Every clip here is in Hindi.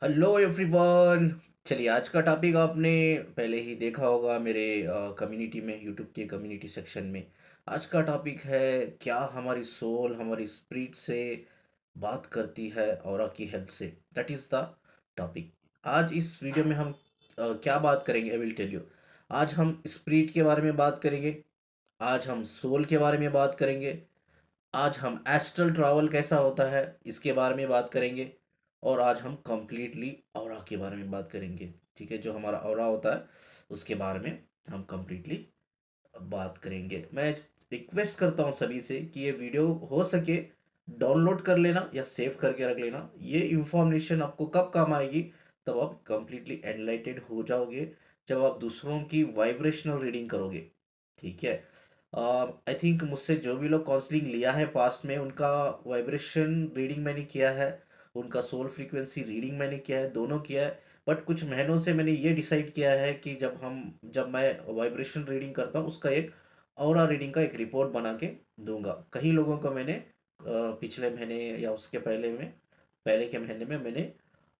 Hello everyone. चलिए, आज का टॉपिक आपने पहले ही देखा होगा मेरे कम्युनिटी में, यूट्यूब के कम्युनिटी सेक्शन में। आज का टॉपिक है, क्या हमारी सोल हमारी स्पिरिट से बात करती है ऑरा की हेल्प से। That is the topic. आज इस वीडियो में हम क्या बात करेंगे, आई विल टेल यू। आज हम स्पिरिट के बारे में बात करेंगे। आज हम सोल के बारे में बात करेंगे। आज हम एस्ट्रल ट्रैवल कैसा होता है इसके बारे में बात करेंगे। और आज हम कंप्लीटली ऑरा के बारे में बात करेंगे। ठीक है, जो हमारा ऑरा होता है उसके बारे में हम कंप्लीटली बात करेंगे। मैं रिक्वेस्ट करता हूँ सभी से कि ये वीडियो हो सके डाउनलोड कर लेना या सेव करके रख लेना। ये इंफॉर्मेशन आपको कब काम आएगी, तब आप कंप्लीटली एनलाइटेड हो जाओगे, जब आप दूसरों की वाइब्रेशनल रीडिंग करोगे। ठीक है। आई थिंक मुझसे जो भी लोग काउंसलिंग लिया है पास्ट में, उनका वाइब्रेशन रीडिंग मैंने किया है, उनका सोल फ्रीक्वेंसी रीडिंग मैंने किया है, दोनों किया है। बट कुछ महीनों से मैंने ये डिसाइड किया है कि जब मैं वाइब्रेशन रीडिंग करता हूँ, उसका एक ऑरा रीडिंग का एक रिपोर्ट बना के दूंगा। कई लोगों को मैंने पिछले महीने या उसके पहले के महीने में मैंने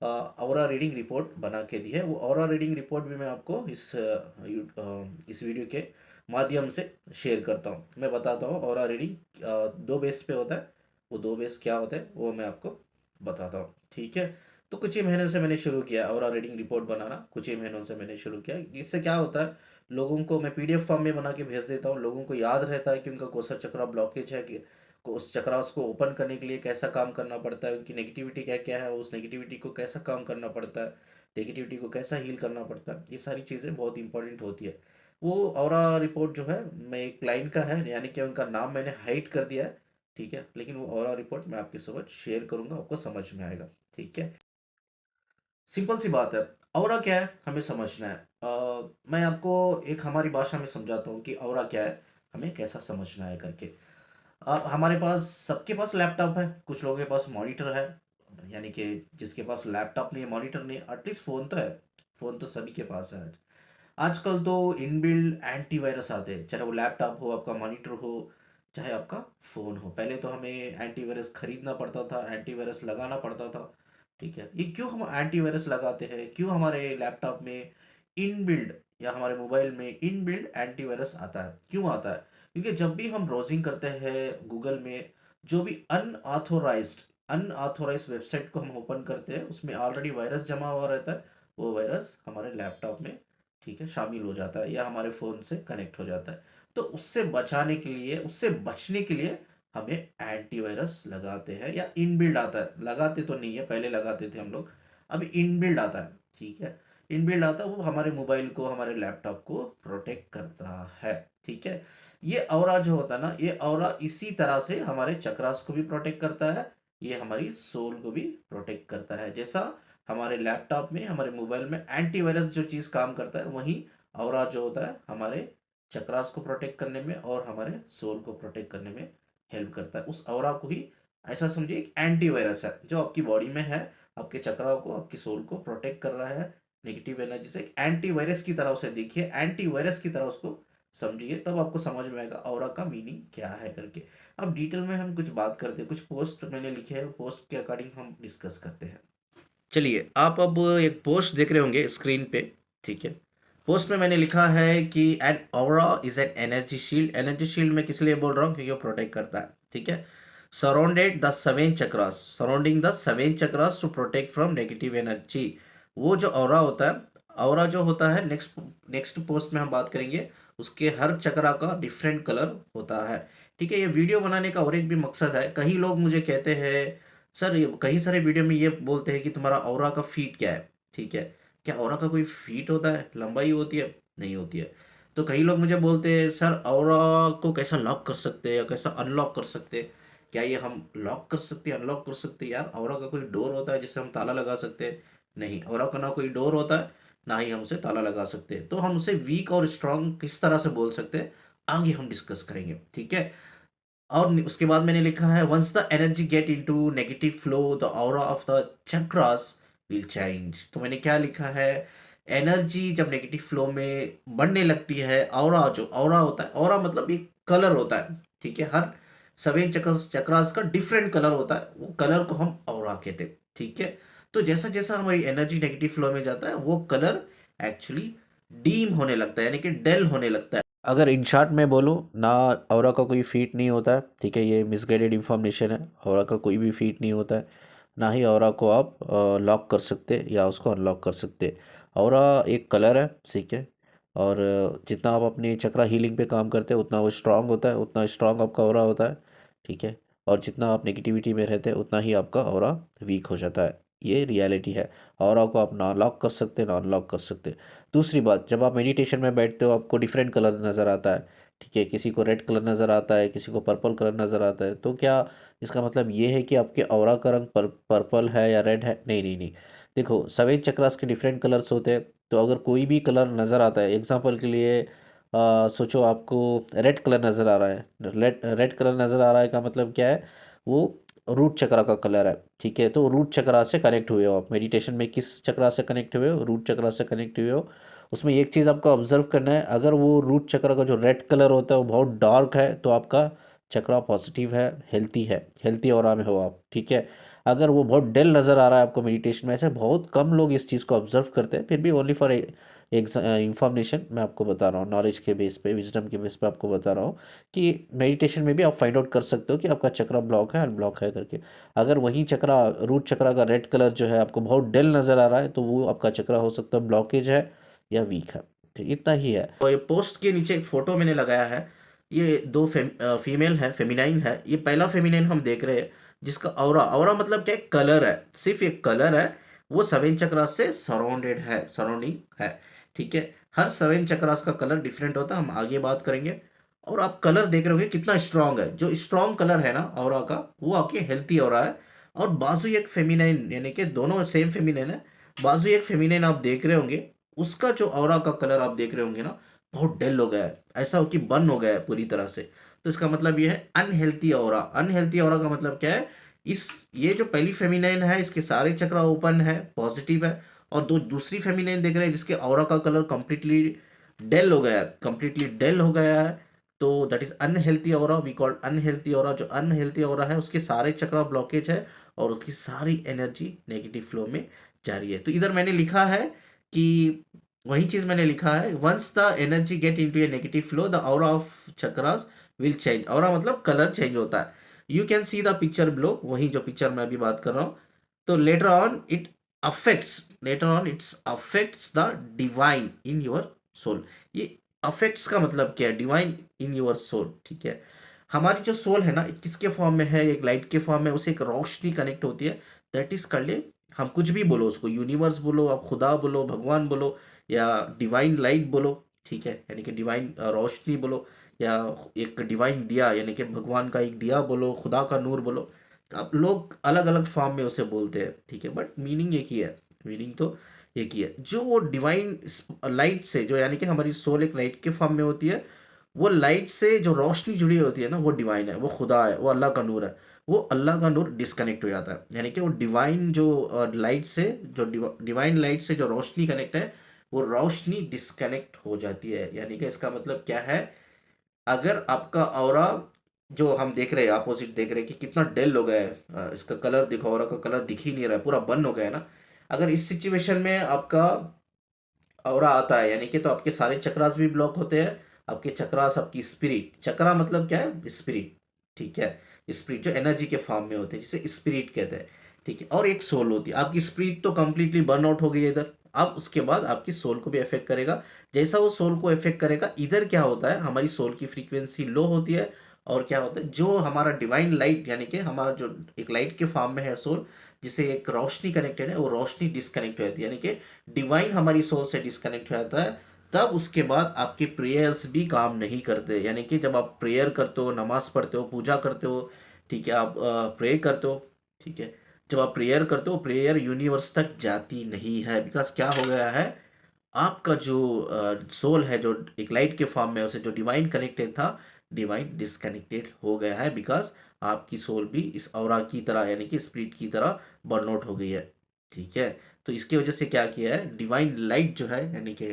ऑरा रीडिंग रिपोर्ट बना के दी है। वो ऑरा रीडिंग रिपोर्ट भी मैं आपको इस वीडियो के माध्यम से शेयर करता हूँ। मैं बताता हूँ ऑरा रीडिंग दो बेस पे होता है। वो दो बेस क्या होता है वो मैं आपको बताता हूँ। ठीक है। तो कुछ ही महीने से मैंने शुरू किया ऑरा रीडिंग रिपोर्ट बनाना। कुछ ही महीनों से मैंने शुरू किया। इससे क्या होता है, लोगों को मैं पीडीएफ फॉर्म में बना के भेज देता हूँ। लोगों को याद रहता है कि उनका कौन सा चक्रा ब्लॉकेज है, कि उस चक्रास को ओपन करने के लिए कैसा काम करना पड़ता है, उनकी नेगेटिविटी क्या क्या है, उस नेगेटिविटी को कैसा काम करना पड़ता है, नेगेटिविटी को कैसा हील करना पड़ता है। ये सारी चीज़ें बहुत इंपॉर्टेंट होती है। वो ऑरा रिपोर्ट जो है, मैं एक क्लाइंट का है, यानी कि उनका नाम मैंने हाइड कर दिया है। ठीक है, लेकिन वो ऑरा रिपोर्ट मैं आपके साथ शेयर करूंगा, आपको समझ में आएगा। ठीक है। सिंपल सी बात है। ऑरा क्या है हमें समझना है। मैं आपको एक हमारी भाषा में समझाता हूँ कि ऑरा क्या है, हमें कैसा समझना है करके। हमारे पास, सबके पास लैपटॉप है, कुछ लोगों के पास मॉनिटर है। यानी कि जिसके पास लैपटॉप नहीं है, मॉनिटर नहीं है, एटलीस्ट फ़ोन तो है। फ़ोन तो सभी के पास है आज। आजकल तो इनबिल्ट एंटीवायरस आते हैं, चाहे वो लैपटॉप हो, आपका मॉनिटर हो, चाहे आपका फ़ोन हो। पहले तो हमें एंटीवायरस खरीदना पड़ता था, एंटीवायरस लगाना पड़ता था। ठीक है। ये क्यों हम एंटीवायरस लगाते हैं, क्यों हमारे लैपटॉप में इनबिल्ट या हमारे मोबाइल में इनबिल्ट एंटीवायरस आता है, क्यों आता है? क्योंकि जब भी हम ब्राउजिंग करते हैं गूगल में, जो भी अनऑथोराइज्ड वेबसाइट को हम ओपन करते हैं, उसमें ऑलरेडी वायरस जमा हुआ रहता है। वो वायरस हमारे लैपटॉप में, ठीक है, शामिल हो जाता है या हमारे फ़ोन से कनेक्ट हो जाता है। तो उससे बचाने के लिए, उससे बचने के लिए हमें एंटीवायरस लगाते हैं, या इनबिल्ड आता है। लगाते तो नहीं है, पहले लगाते थे हम लोग, अभी इनबिल्ड आता है। ठीक है। इनबिल्ड आता है, वो हमारे मोबाइल को, हमारे लैपटॉप को प्रोटेक्ट करता है। ठीक है। ये ऑरा जो होता है ना, ये ऑरा इसी तरह से हमारे चक्रास को भी प्रोटेक्ट करता है, ये हमारी सोल को भी प्रोटेक्ट करता है। जैसा हमारे लैपटॉप में, हमारे मोबाइल में एंटीवायरस जो चीज़ काम करता है, वहीं ऑरा जो होता है हमारे चक्रास को प्रोटेक्ट करने में और हमारे सोल को प्रोटेक्ट करने में हेल्प करता है। उस ऑरा को ही ऐसा समझिए एक एंटीवायरस है जो आपकी बॉडी में है, आपके चक्राओं को, आपकी सोल को प्रोटेक्ट कर रहा है नेगेटिव एनर्जी से। एक एंटीवायरस की तरह उसे देखिए, एंटीवायरस की तरह उसको समझिए, तब आपको समझ में आएगा ऑरा का मीनिंग क्या है करके। अब डिटेल में हम कुछ बात करते हैं, कुछ पोस्ट मैंने लिखे हैं, पोस्ट के अकॉर्डिंग हम डिस्कस करते हैं। चलिए, आप अब एक पोस्ट देख रहे होंगे स्क्रीन पे। ठीक है। पोस्ट में मैंने लिखा है कि an aura is an energy shield. Energy shield मैं किस लिए बोल रहा हूँ, क्योंकि वो प्रोटेक्ट करता है। ठीक है। Surrounded the seven chakras, surrounding the seven chakras to protect from negative energy. वो जो ऑरा होता है, ऑरा जो होता है, नेक्स्ट नेक्स्ट पोस्ट में हम बात करेंगे। उसके हर चक्रा का डिफरेंट कलर होता है। ठीक है। ये वीडियो बनाने का और एक भी मकसद है। कई लोग मुझे कहते हैं, सर ये कई सारे वीडियो में ये बोलते हैं कि तुम्हारा ऑरा का फीट क्या है। ठीक है। क्या ऑरा का कोई फीट होता है, लंबाई होती है? नहीं होती है। तो कई लोग मुझे बोलते हैं, सर ऑरा को कैसा लॉक कर सकते हैं या कैसा अनलॉक कर सकते हैं? क्या ये हम लॉक कर सकते हैं, अनलॉक कर सकते हैं? यार, ऑरा का कोई डोर होता है जिससे हम ताला लगा सकते हैं? नहीं, ऑरा का ना कोई डोर होता है, ना ही हम उसे ताला लगा सकते हैं। तो हम उसे वीक और स्ट्रांग किस तरह से बोल सकते हैं, आगे हम डिस्कस करेंगे। ठीक है। और उसके बाद मैंने लिखा है, once the energy get into negative flow the aura of the chakras will change. तो मैंने क्या लिखा है, एनर्जी जब नेगेटिव फ्लो में बढ़ने लगती है, ऑरा जो ऑरा होता है, ऑरा मतलब एक कलर होता है। ठीक है। हर सेवन चक्रास का डिफरेंट कलर होता है, वो कलर को हम ऑरा कहते हैं। ठीक है। तो जैसा-जैसा हमारी एनर्जी नेगेटिव फ्लो में जाता है, वो कलर एक्चुअली डीम होने लगता है, यानी कि डल होने लगता है। अगर इन शॉर्ट मैं बोलूँ ना, ऑरा का कोई फीट नहीं होता है, ठीक है, ये मिसगाइडेड इन्फॉर्मेशन है। ऑरा का कोई भी फीट नहीं होता है, ना ही ऑरा को आप लॉक कर सकते या उसको अनलॉक कर सकते। ऑरा एक कलर है, ठीक है, और जितना आप अपनी चक्रा हीलिंग पे काम करते हैं उतना वो स्ट्रांग होता है, उतना स्ट्रांग आपका ऑरा होता है, ठीक है। और जितना आप नेगेटिविटी में रहते हैं उतना ही आपका ऑरा वीक हो जाता है। ये रियलिटी है। ऑरा को आप ना लॉक कर सकते ना अनलॉक कर सकते। दूसरी बात, जब आप मेडिटेशन में बैठते हो आपको डिफरेंट कलर नज़र आता है, ठीक है, किसी को रेड कलर नज़र आता है, किसी को पर्पल कलर नज़र आता है, तो क्या इसका मतलब ये है कि आपके ऑरा का रंग पर्पल है या रेड है? नहीं नहीं नहीं। देखो, सफ़ेद चक्रास के डिफरेंट कलर्स होते हैं, तो अगर कोई भी कलर नज़र आता है, एग्जांपल के लिए सोचो आपको रेड कलर नज़र आ रहा है, रेड रेड कलर नज़र आ रहा है का मतलब क्या है? वो रूट चक्रा का कलर है, ठीक है। तो रूट चक्रा से कनेक्ट हुए हो आप, मेडिटेशन में किस चक्रा से कनेक्ट हुए हो? रूट चक्रा से कनेक्ट हुए हो। उसमें एक चीज़ आपको ऑब्जर्व करना है, अगर वो रूट चक्र का जो रेड कलर होता है वो बहुत डार्क है तो आपका चक्रा पॉजिटिव है, हेल्थी ऑरा में हो आप, ठीक है। अगर वो बहुत डल नज़र आ रहा है आपको मेडिटेशन में, ऐसे बहुत कम लोग इस चीज़ को ऑब्जर्व करते हैं, फिर भी ओनली फॉर इंफॉर्मेशन मैं आपको बता रहा हूँ, नॉलेज के बेस पे, विजडम के बेस पे आपको बता रहा हूँ कि मेडिटेशन में भी आप फाइंड आउट कर सकते हो कि आपका चक्रा ब्लॉक है अनब्लॉक है करके। अगर वही चक्रा, रूट चक्रा का रेड कलर जो है आपको बहुत डल नज़र आ रहा है तो वो आपका चक्रा हो सकता है ब्लॉकेज है या वीक है, ठीक, इतना ही है। और ये पोस्ट के नीचे एक फ़ोटो मैंने लगाया है, ये दो फीमेल है, फेमिनाइन है। ये पहला फेमिनाइन हम देख रहे हैं जिसका ऑरा, ऑरा मतलब क्या है? कलर है, सिर्फ एक कलर है। वो सेवन चक्रास से सराउंडेड है, सराउंडिंग है, ठीक है। हर सेवन चक्रास का कलर डिफरेंट होता है, हम आगे बात करेंगे। और आप कलर देख रहे होंगे कितना स्ट्रांग है, जो स्ट्रांग कलर है ना ऑरा का, वो आपके हेल्थी ऑरा है। और बाजू एक फेमिनाइन, यानी कि दोनों सेम फेमिनाइन है, बाजू एक फेमिनाइन आप देख रहे होंगे, उसका जो ऑरा का कलर आप देख रहे होंगे ना, बहुत डल हो गया है, ऐसा हो कि बर्न हो गया है पूरी तरह से। तो इसका मतलब ये है अनहेल्थी ऑरा। अनहेल्थी ऑरा का मतलब क्या है? इस, ये जो पहली फेमिनाइन है इसके सारे चक्र ओपन है, पॉजिटिव है। और दो दूसरी फेमिनाइन देख रहे हैं जिसके ऑरा का कलर कंप्लीटली डेल हो गया है, कंप्लीटली डेल हो गया है। तो that is unhealthy aura, we called unhealthy aura. जो अनहेल्थी ऑरा है उसके सारे चक्र ब्लॉकेज है और उसकी सारी एनर्जी नेगेटिव फ्लो में जा रही है। तो इधर मैंने लिखा है कि, वही चीज मैंने लिखा है, once the energy get into a negative flow the aura of chakras will change. Aura मतलब कलर चेंज होता है। You can see the picture below, वही जो पिक्चर मैं अभी बात कर रहा हूँ। तो later on its affects the divine in your soul. ये अफेक्ट्स का मतलब क्या है? डिवाइन इन योर सोल, ठीक है। हमारी जो सोल है ना, किसके फॉर्म में है? एक लाइट के फॉर्म में, उसे एक रोशनी कनेक्ट होती है। दैट इज कर ले, हम कुछ भी बोलो उसको, यूनिवर्स बोलो, आप खुदा बोलो, भगवान बोलो, या डिवाइन लाइट बोलो, ठीक है, यानी कि डिवाइन रोशनी बोलो, या एक डिवाइन दिया यानी कि भगवान का एक दिया बोलो, खुदा का नूर बोलो। तो आप लोग अलग अलग फॉर्म में उसे बोलते हैं, ठीक है, बट मीनिंग एक ही है। मीनिंग तो एक ही है। जो वो डिवाइन लाइट से, जो यानी कि हमारी सोल एक लाइट के फॉर्म में होती है, वो लाइट से जो रोशनी जुड़ी होती है ना, वो डिवाइन है, वो खुदा है, वो अल्लाह का नूर है। वो अल्लाह का नूर डिस्कनेक्ट हो जाता है, यानी कि वो डिवाइन जो लाइट से, जो डिवाइन लाइट से जो रोशनी कनेक्ट है, वो रोशनी डिस्कनेक्ट हो जाती है। यानी कि इसका मतलब क्या है? अगर आपका ऑरा, जो हम देख रहे हैं अपोजिट देख रहे हैं कि कितना डेल हो गया है, इसका कलर देखो, ऑरा का कलर दिख ही नहीं रहा है, पूरा बंद हो गया है ना। अगर इस सिचुएशन में आपका ऑरा आता है, यानी कि तो आपके सारे चक्रास भी ब्लॉक होते हैं। आपके चक्रास, आपकी स्पिरिट, चक्रा मतलब क्या है? स्पिरिट, ठीक है। स्पिरिट जो एनर्जी के फॉर्म में होते हैं, जिसे स्पिरिट कहते हैं, ठीक है। और एक सोल होती है। आपकी स्पिरिट तो कंप्लीटली बर्न आउट हो गई है इधर, अब उसके बाद आपकी सोल को भी इफेक्ट करेगा। जैसा वो सोल को इफेक्ट करेगा, इधर क्या होता है, हमारी सोल की फ्रीक्वेंसी लो होती है। और क्या होता है, जो हमारा डिवाइन लाइट, यानी कि हमारा जो एक लाइट के फॉर्म में है सोल, जिसे एक रोशनी कनेक्टेड है, वो रोशनी डिस्कनेक्ट हो जाती है, यानी कि डिवाइन हमारी सोल से डिस्कनेक्ट हो जाता है। तब उसके बाद आपके प्रेयर्स भी काम नहीं करते। यानी कि जब आप प्रेयर करते हो, नमाज पढ़ते हो, पूजा करते हो, ठीक है, आप प्रे करते हो, ठीक है, जब आप प्रेयर करते हो, प्रेयर यूनिवर्स तक जाती नहीं है। बिकॉज क्या हो गया है, आपका जो सोल है, जो एक लाइट के फॉर्म में, उसे जो डिवाइन कनेक्टेड था, डिवाइन डिसकनेक्टेड हो गया है। बिकॉज आपकी सोल भी इस ऑरा की तरह, यानी कि स्पिरिट की तरह बर्नआउट हो गई है, ठीक है। तो इसकी वजह से क्या किया है, डिवाइन लाइट जो है, यानी कि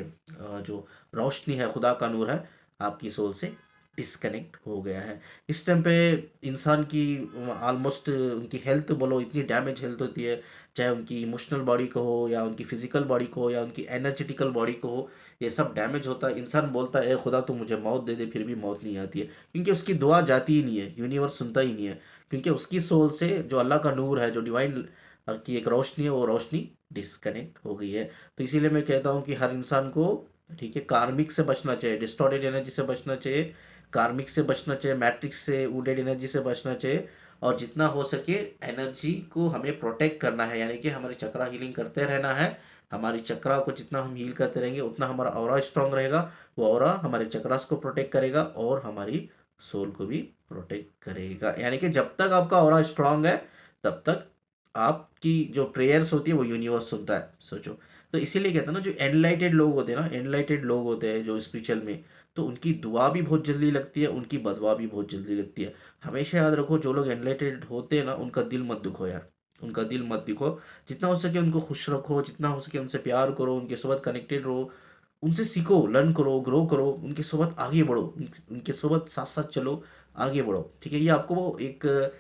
जो रोशनी है, खुदा का नूर है, आपकी सोल से डिस्कनेक्ट हो गया है। इस टाइम पे इंसान की ऑलमोस्ट उनकी हेल्थ बोलो इतनी डैमेज हेल्थ होती है, चाहे उनकी इमोशनल बॉडी को हो या उनकी फिजिकल बॉडी को हो या उनकी एनर्जेटिकल बॉडी को हो, ये सब डैमेज होता है। इंसान बोलता है, "ए खुदा तो मुझे मौत दे दे", फिर भी मौत नहीं आती है, क्योंकि उसकी दुआ जाती ही नहीं है, यूनिवर्स सुनता ही नहीं है, क्योंकि उसकी सोल से जो अल्लाह का नूर है, जो डिवाइन की एक रोशनी है, वो रोशनी डिस्कनेक्ट हो गई है। तो इसीलिए मैं कहता हूँ कि हर इंसान को, ठीक है, कार्मिक से बचना चाहिए, डिस्टॉर्टेड एनर्जी से बचना चाहिए, कार्मिक से बचना चाहिए, मैट्रिक्स से, वुडेड एनर्जी से बचना चाहिए, और जितना हो सके एनर्जी को हमें प्रोटेक्ट करना है, यानी कि हमारी चक्रा हीलिंग करते रहना है। हमारी चक्रा को जितना हम हील करते रहेंगे उतना हमारा ऑरा स्ट्रांग रहेगा, वो ऑरा हमारे चक्रास को प्रोटेक्ट करेगा और हमारी सोल को भी प्रोटेक्ट करेगा। यानी कि जब तक आपका ऑरा स्ट्रांग है तब तक आपकी जो प्रेयर्स होती है वो यूनिवर्स सुनता है, सोचो। तो इसीलिए कहते हैं ना, जो एनलाइटेड लोग होते हैं ना, एनलाइटेड लोग होते हैं जो स्पिरिचुअल में, तो उनकी दुआ भी बहुत जल्दी लगती है, उनकी बदवा भी बहुत जल्दी लगती है। हमेशा याद रखो, जो लोग एनलाइटेड होते हैं ना, उनका दिल मत दुखो यार, उनका दिल मत दुखो। जितना हो सके उनको खुश रखो, जितना हो सके उनसे प्यार करो, उनके साथ कनेक्टेड रहो, उनसे सीखो, लर्न करो, ग्रो करो, उनके साथ आगे बढ़ो, उनके साथ साथ साथ चलो, आगे बढ़ो, ठीक है। ये आपको वो एक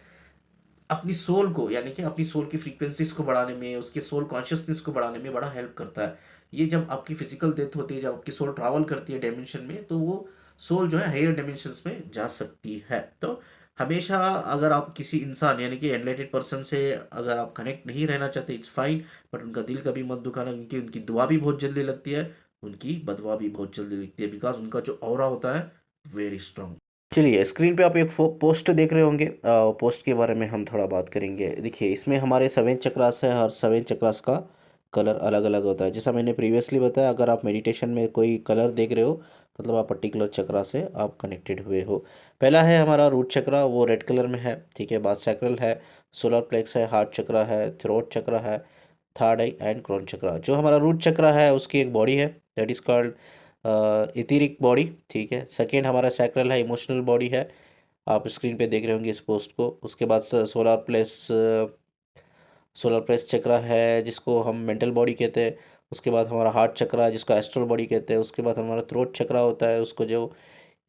अपनी सोल को, यानी कि अपनी सोल की फ्रीक्वेंसीज को बढ़ाने में, उसके सोल कॉन्शियसनेस को बढ़ाने में बड़ा हेल्प करता है। ये जब आपकी फिजिकल डेथ होती है, जब आपकी सोल ट्रैवल करती है डायमेंशन में, तो वो सोल जो है हायर डायमेंशंस में जा सकती है। तो हमेशा अगर आप किसी इंसान यानी कि एनलाइटेड पर्सन से अगर आप कनेक्ट नहीं रहना चाहते, इट्स फाइन, बट उनका दिल कभी मत दुखाना, क्योंकि उनकी दुआ भी बहुत जल्दी लगती है, उनकी बदवा भी बहुत जल्दी लगती है, बिकॉज उनका जो ऑरा होता है वेरी स्ट्रांग। चलिए, स्क्रीन पे आप एक पोस्ट देख रहे होंगे, पोस्ट के बारे में हम थोड़ा बात करेंगे। देखिए, इसमें हमारे 7 चक्रास है, हर 7 चक्रास का कलर अलग अलग होता है। जैसा मैंने प्रीवियसली बताया, अगर आप मेडिटेशन में कोई कलर देख रहे हो, मतलब आप पर्टिकुलर चक्रा से आप कनेक्टेड हुए हो। पहला है हमारा रूट चक्रा, वो रेड कलर में है, ठीक है। बाद सैक्रल है, सोलर प्लेक्स है, हार्ट चक्रा है, थ्रोट चक्रा है, थर्ड आई एंड क्रोन चक्रा। जो हमारा रूट चक्रा है उसकी एक बॉडी है, that is called etheric body, ठीक है। सेकेंड हमारा सैक्रल है, इमोशनल बॉडी है, आप स्क्रीन पे देख रहे होंगे इस पोस्ट को। उसके बाद सोलर प्लेस चक्रा है, जिसको हम मेंटल बॉडी कहते हैं। उसके बाद हमारा हार्ट चक्रा है, जिसको एस्ट्रल बॉडी कहते हैं। उसके बाद हमारा थ्रोट चक्रा होता है, उसको जो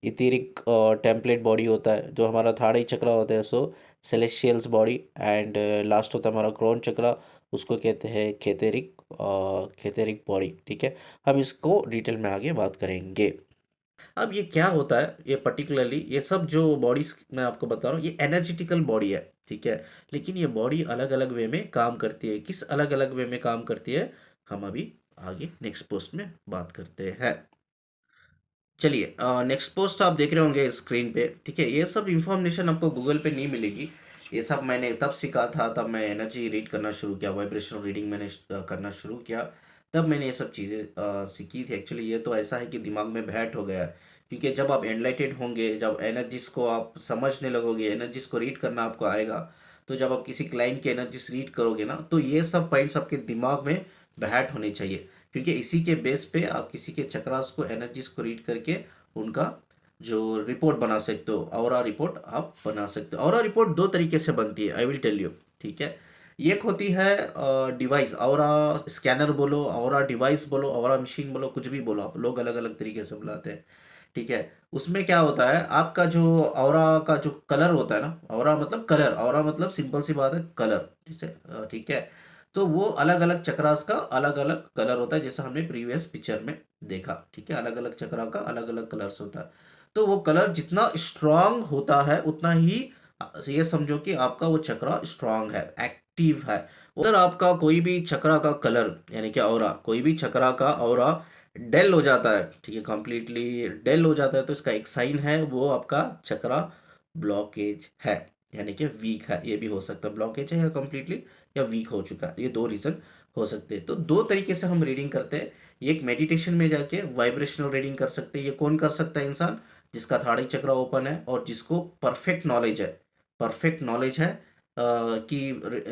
इथेरिक टेम्पलेट बॉडी होता है। जो हमारा थर्ड आई चक्रा होता है सो सेलेस्टियल्स बॉडी, एंड लास्ट होता है हमारा क्रोन चक्रा, उसको कहते हैं खेतेरिक बॉडी, ठीक है। हम इसको डिटेल में आगे बात करेंगे। अब ये क्या होता है, ये पर्टिकुलरली ये सब जो बॉडीज मैं आपको बता रहा हूँ, ये एनर्जेटिकल बॉडी है, ठीक है। लेकिन ये बॉडी अलग अलग वे में काम करती है। किस अलग अलग वे में काम करती है, हम अभी आगे नेक्स्ट पोस्ट में बात करते हैं। चलिए, नेक्स्ट पोस्ट आप देख रहे होंगे स्क्रीन पे, ठीक है। ये सब इंफॉर्मेशन आपको गूगल पे नहीं मिलेगी। ये सब मैंने तब सीखा था, तब मैं एनर्जी रीड करना शुरू किया, वाइब्रेशनल रीडिंग मैंने करना शुरू किया, तब मैंने ये सब चीज़ें सीखी थी। एक्चुअली ये तो ऐसा है कि दिमाग में बैठ हो गया है, क्योंकि जब आप एनलाइटेड होंगे, जब एनर्जीज को आप समझने लगोगे, एनर्जीज को रीड करना आपको आएगा, तो जब आप किसी क्लाइंट की एनर्जीज रीड करोगे ना, तो ये सब पॉइंट्स आपके दिमाग में बैठ होने चाहिए, क्योंकि इसी के बेस पे आप किसी के चक्रास को, एनर्जीज को रीड करके उनका जो रिपोर्ट बना सकते हो, ऑरा रिपोर्ट आप बना सकते हो। ऑरा रिपोर्ट दो तरीके से बनती है, आई विल टेल यू, ठीक है। एक होती है डिवाइस, ऑरा स्कैनर बोलो, ऑरा डिवाइस बोलो, ऑरा मशीन बोलो, कुछ भी बोलो, आप लोग अलग अलग तरीके से बुलाते हैं, ठीक है। उसमें क्या होता है, आपका जो ऑरा का जो कलर होता है ना, ऑरा मतलब कलर, ऑरा मतलब सिंपल सी बात है कलर, ठीक है। तो वो अलग अलग चक्रास का अलग अलग कलर होता है, जैसा हमने प्रीवियस पिक्चर में देखा, ठीक है। अलग अलग चक्रा का अलग अलग कलर्स होता है। तो वो कलर जितना स्ट्रांग होता है उतना ही ये समझो कि आपका वो चक्रा स्ट्रांग है, एक्टिव है। अगर आपका कोई भी चक्रा का कलर, यानी कि ऑरा, कोई भी चक्रा का ऑरा डेल हो जाता है, ठीक है, कंप्लीटली डेल हो जाता है, तो इसका एक साइन है, वो आपका चक्रा ब्लॉकेज है, यानी कि वीक है। ये भी हो सकता है ब्लॉकेज है या कंप्लीटली या वीक हो चुका है, ये दो रीज़न हो सकते हैं। तो दो तरीके से हम रीडिंग करते हैं। एक मेडिटेशन में जाके वाइब्रेशनल रीडिंग कर सकते हैं। ये कौन कर सकता है, इंसान जिसका थाड़ी चक्र ओपन है और जिसको परफेक्ट नॉलेज है, परफेक्ट नॉलेज है कि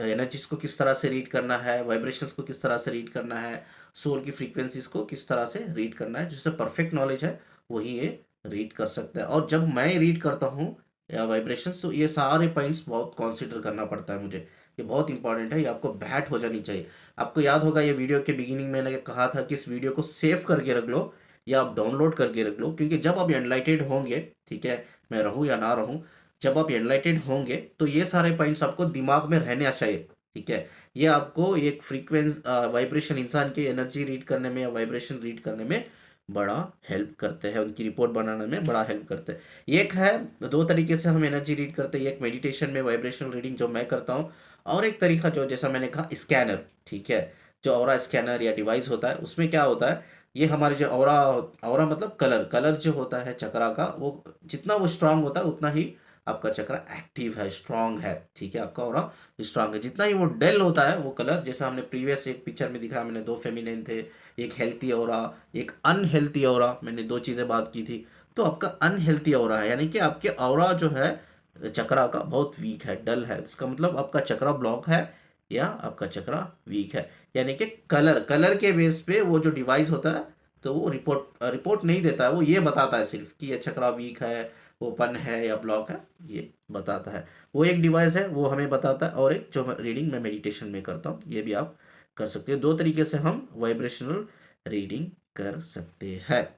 एनर्जीज को किस तरह से रीड करना है, वाइब्रेशंस को किस तरह से रीड करना है, सोल की फ्रीक्वेंसीज को किस तरह से रीड करना है, जिससे परफेक्ट नॉलेज है वही ये रीड कर सकता है। और जब मैं रीड करता हूँ या वाइब्रेशंस, तो ये सारे पॉइंट्स बहुत कंसीडर करना पड़ता है मुझे। ये बहुत इंपॉर्टेंट है, ये आपको बैठ हो जानी चाहिए। आपको याद होगा, ये वीडियो के बिगिनिंग में मैंने कहा था कि इस वीडियो को सेव करके रख लो, या आप डाउनलोड करके रख लो, क्योंकि जब आप एनलाइटेड होंगे, ठीक है, मैं रहूँ या ना रहूँ, जब आप एनलाइटेड होंगे तो ये सारे पॉइंट्स आपको दिमाग में रहने चाहिए, ठीक है। ये आपको एक फ्रीक्वेंस वाइब्रेशन, इंसान की एनर्जी रीड करने में या वाइब्रेशन रीड करने में बड़ा हेल्प करते हैं, उनकी रिपोर्ट बनाने में बड़ा हेल्प करते हैं। एक है, दो तरीके से हम एनर्जी रीड करते हैं, एक मेडिटेशन में वाइब्रेशनल रीडिंग जो मैं करता हूँ, और एक तरीका जो जैसा मैंने कहा स्कैनर, ठीक है, जो ऑरा स्कैनर या डिवाइस होता है, उसमें क्या होता है, ये हमारे जो ऑरा, ऑरा मतलब कलर, कलर जो होता है चक्रा का, वो जितना वो स्ट्रांग होता है उतना ही आपका चक्रा एक्टिव है, स्ट्रांग है, ठीक है, आपका ऑरा स्ट्रांग है। जितना ही वो डेल होता है वो कलर, जैसा हमने प्रीवियस एक पिक्चर में दिखाया, मैंने दो फेमिनिन थे, एक हेल्थी ऑरा, एक अनहेल्थी ऑरा, मैंने दो चीज़ें बात की थी। तो आपका अनहेल्थी ऑरा है, यानी कि आपके ऑरा जो है चक्रा का बहुत वीक है, डल है, इसका मतलब आपका चक्रा ब्लॉक है या आपका चक्रा वीक है। यानी कि कलर, कलर के बेस पे वो जो डिवाइस होता है, तो वो रिपोर्ट रिपोर्ट नहीं देता है, वो ये बताता है सिर्फ कि ये चक्रा वीक है, ओपन है या ब्लॉक है, ये बताता है। वो एक डिवाइस है, वो हमें बताता है। और एक जो रीडिंग मैं मेडिटेशन में करता हूँ, ये भी आप कर सकते हो। दो तरीके से हम वाइब्रेशनल रीडिंग कर सकते हैं।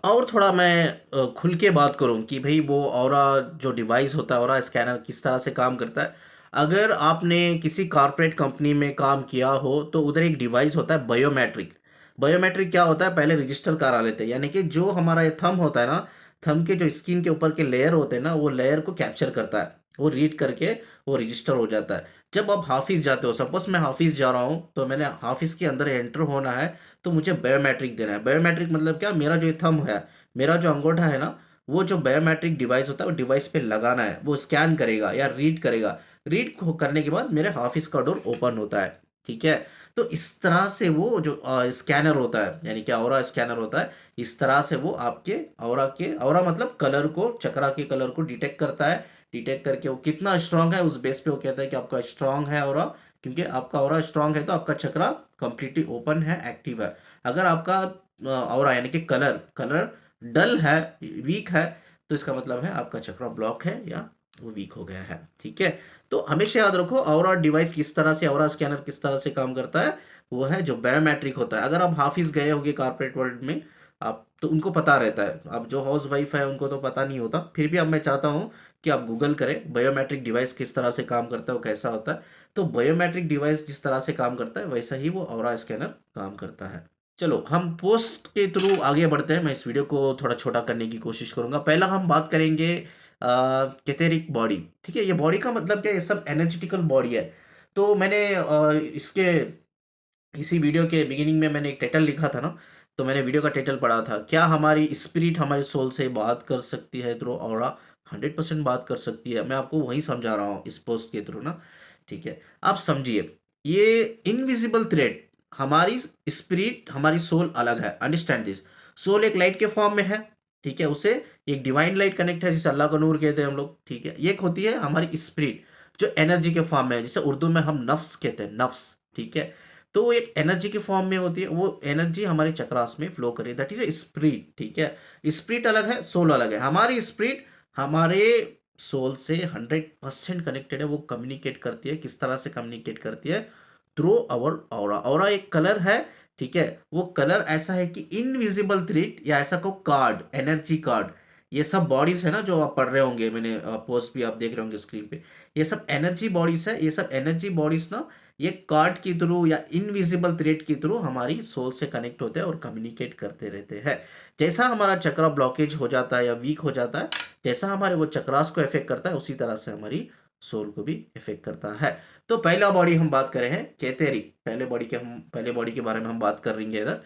और थोड़ा मैं खुल के बात करूं कि भाई वो ऑरा जो डिवाइस होता है, ऑरा स्कैनर किस तरह से काम करता है। अगर आपने किसी कॉर्पोरेट कंपनी में काम किया हो तो उधर एक डिवाइस होता है बायोमेट्रिक। बायोमेट्रिक क्या होता है, पहले रजिस्टर करा लेते हैं, यानी कि जो हमारा ये थंब होता है ना, थंब के जो स्किन के ऊपर के लेयर होते हैं ना, वो लेयर को कैप्चर करता है, वो रीड करके वो रजिस्टर हो जाता है। जब आप ऑफिस जाते हो, सपोज मैं ऑफिस जा रहा हूँ, तो मैंने ऑफिस के अंदर एंटर होना है, तो मुझे बायोमेट्रिक देना है। बायोमेट्रिक मतलब क्या, मेरा जो थंब है, मेरा जो अंगूठा है ना, वो जो बायोमेट्रिक डिवाइस होता है वो डिवाइस पे लगाना है, वो स्कैन करेगा या रीड करेगा। रीड करने के बाद मेरे ऑफिस का डोर ओपन होता है, ठीक है। तो इस तरह से वो जो स्कैनर होता है, यानी कि ऑरा स्कैनर होता है, इस तरह से वो आपके ऑरा के, ऑरा मतलब कलर को, चक्रा के कलर को डिटेक्ट करता है। डिटेक्ट करके वो कितना स्ट्रांग है, उस बेस पे वो कहता है कि आपका स्ट्रांग है ऑरा। क्योंकि आपका ऑरा स्ट्रांग है तो आपका चक्रा कंप्लीटली ओपन है, एक्टिव है। अगर आपका ऑरा यानी कि कलर, कलर डल है, वीक है, तो इसका मतलब है आपका चक्रा ब्लॉक है या वो वीक हो गया है, ठीक है। तो हमेशा याद रखो, ऑरा डिवाइस किस तरह से, ऑरा स्कैनर किस तरह से काम करता है, वो है जो बायोमेट्रिक होता है। अगर आप ऑफिस गए होगे कॉर्पोरेट वर्ल्ड में, आप तो उनको पता रहता है। अब जो हाउस वाइफ है उनको तो पता नहीं होता, फिर भी अब मैं चाहता हूँ कि आप गूगल करें बायोमेट्रिक डिवाइस किस तरह से काम करता है, वो कैसा होता है। तो बायोमेट्रिक डिवाइस जिस तरह से काम करता है वैसा ही वो ऑरा स्कैनर काम करता है। चलो हम पोस्ट के थ्रू आगे बढ़ते हैं। मैं इस वीडियो को थोड़ा छोटा करने की कोशिश करूंगा। पहला हम बात करेंगे कैथेरिक बॉडी, ठीक है। ये बॉडी का मतलब क्या है, ये सब एनर्जेटिकल बॉडी है। तो मैंने इसके इसी वीडियो के बिगिनिंग में मैंने एक टाइटल लिखा था ना, तो मैंने वीडियो का टाइटल पढ़ा था, क्या हमारी स्पिरिट हमारे सोल से बात कर सकती है थ्रू ऑरा। 100% बात कर सकती है। मैं आपको वही समझा रहा हूँ इस पोस्ट के थ्रू ना, ठीक है। आप समझिए, ये इनविजिबल थ्रेड, हमारी स्पिरिट हमारी सोल अलग है, अंडरस्टैंड दिस। सोल एक लाइट के फॉर्म में है, ठीक है, उसे एक डिवाइन लाइट कनेक्ट है, जिसे अल्लाह का नूर कहते हैं हम लोग, ठीक है। एक होती है हमारी स्पिरिट जो एनर्जी के फॉर्म में है, जिसे उर्दू में हम नफ्स कहते हैं, नफ्स, ठीक है। तो वो एक एनर्जी के फॉर्म में होती है, वो एनर्जी हमारे चक्रास में फ्लो करे, दैट इज ए स्पिरिट, ठीक है। स्पिरिट अलग है, सोल अलग है। हमारी स्पिरिट हमारे सोल से 100% कनेक्टेड है। वो कम्युनिकेट करती है, किस तरह से कम्युनिकेट करती है, थ्रू आवर ऑरा। ऑरा एक कलर है, ठीक है। वो कलर ऐसा है कि इनविजिबल थ्रेड, या ऐसा को कार्ड, एनर्जी कार्ड, ये सब बॉडीज है ना जो आप पढ़ रहे होंगे, मैंने पोस्ट भी आप देख रहे होंगे स्क्रीन पे, ये सब एनर्जी बॉडीज है। ये सब एनर्जी बॉडीज ना, ये कार्ड के थ्रू या इनविजिबल थ्रेड के थ्रू हमारी सोल से कनेक्ट होते हैं और कम्युनिकेट करते रहते हैं। जैसा हमारा चक्रा ब्लॉकेज हो जाता है या वीक हो जाता है, जैसा हमारे वो चक्रास को इफेक्ट करता है, उसी तरह से हमारी सोल को भी इफेक्ट करता है। तो पहला बॉडी हम बात कर रहे हैं कैथेरिक, पहले बॉडी के बारे में हम बात कर रहे हैं इधर।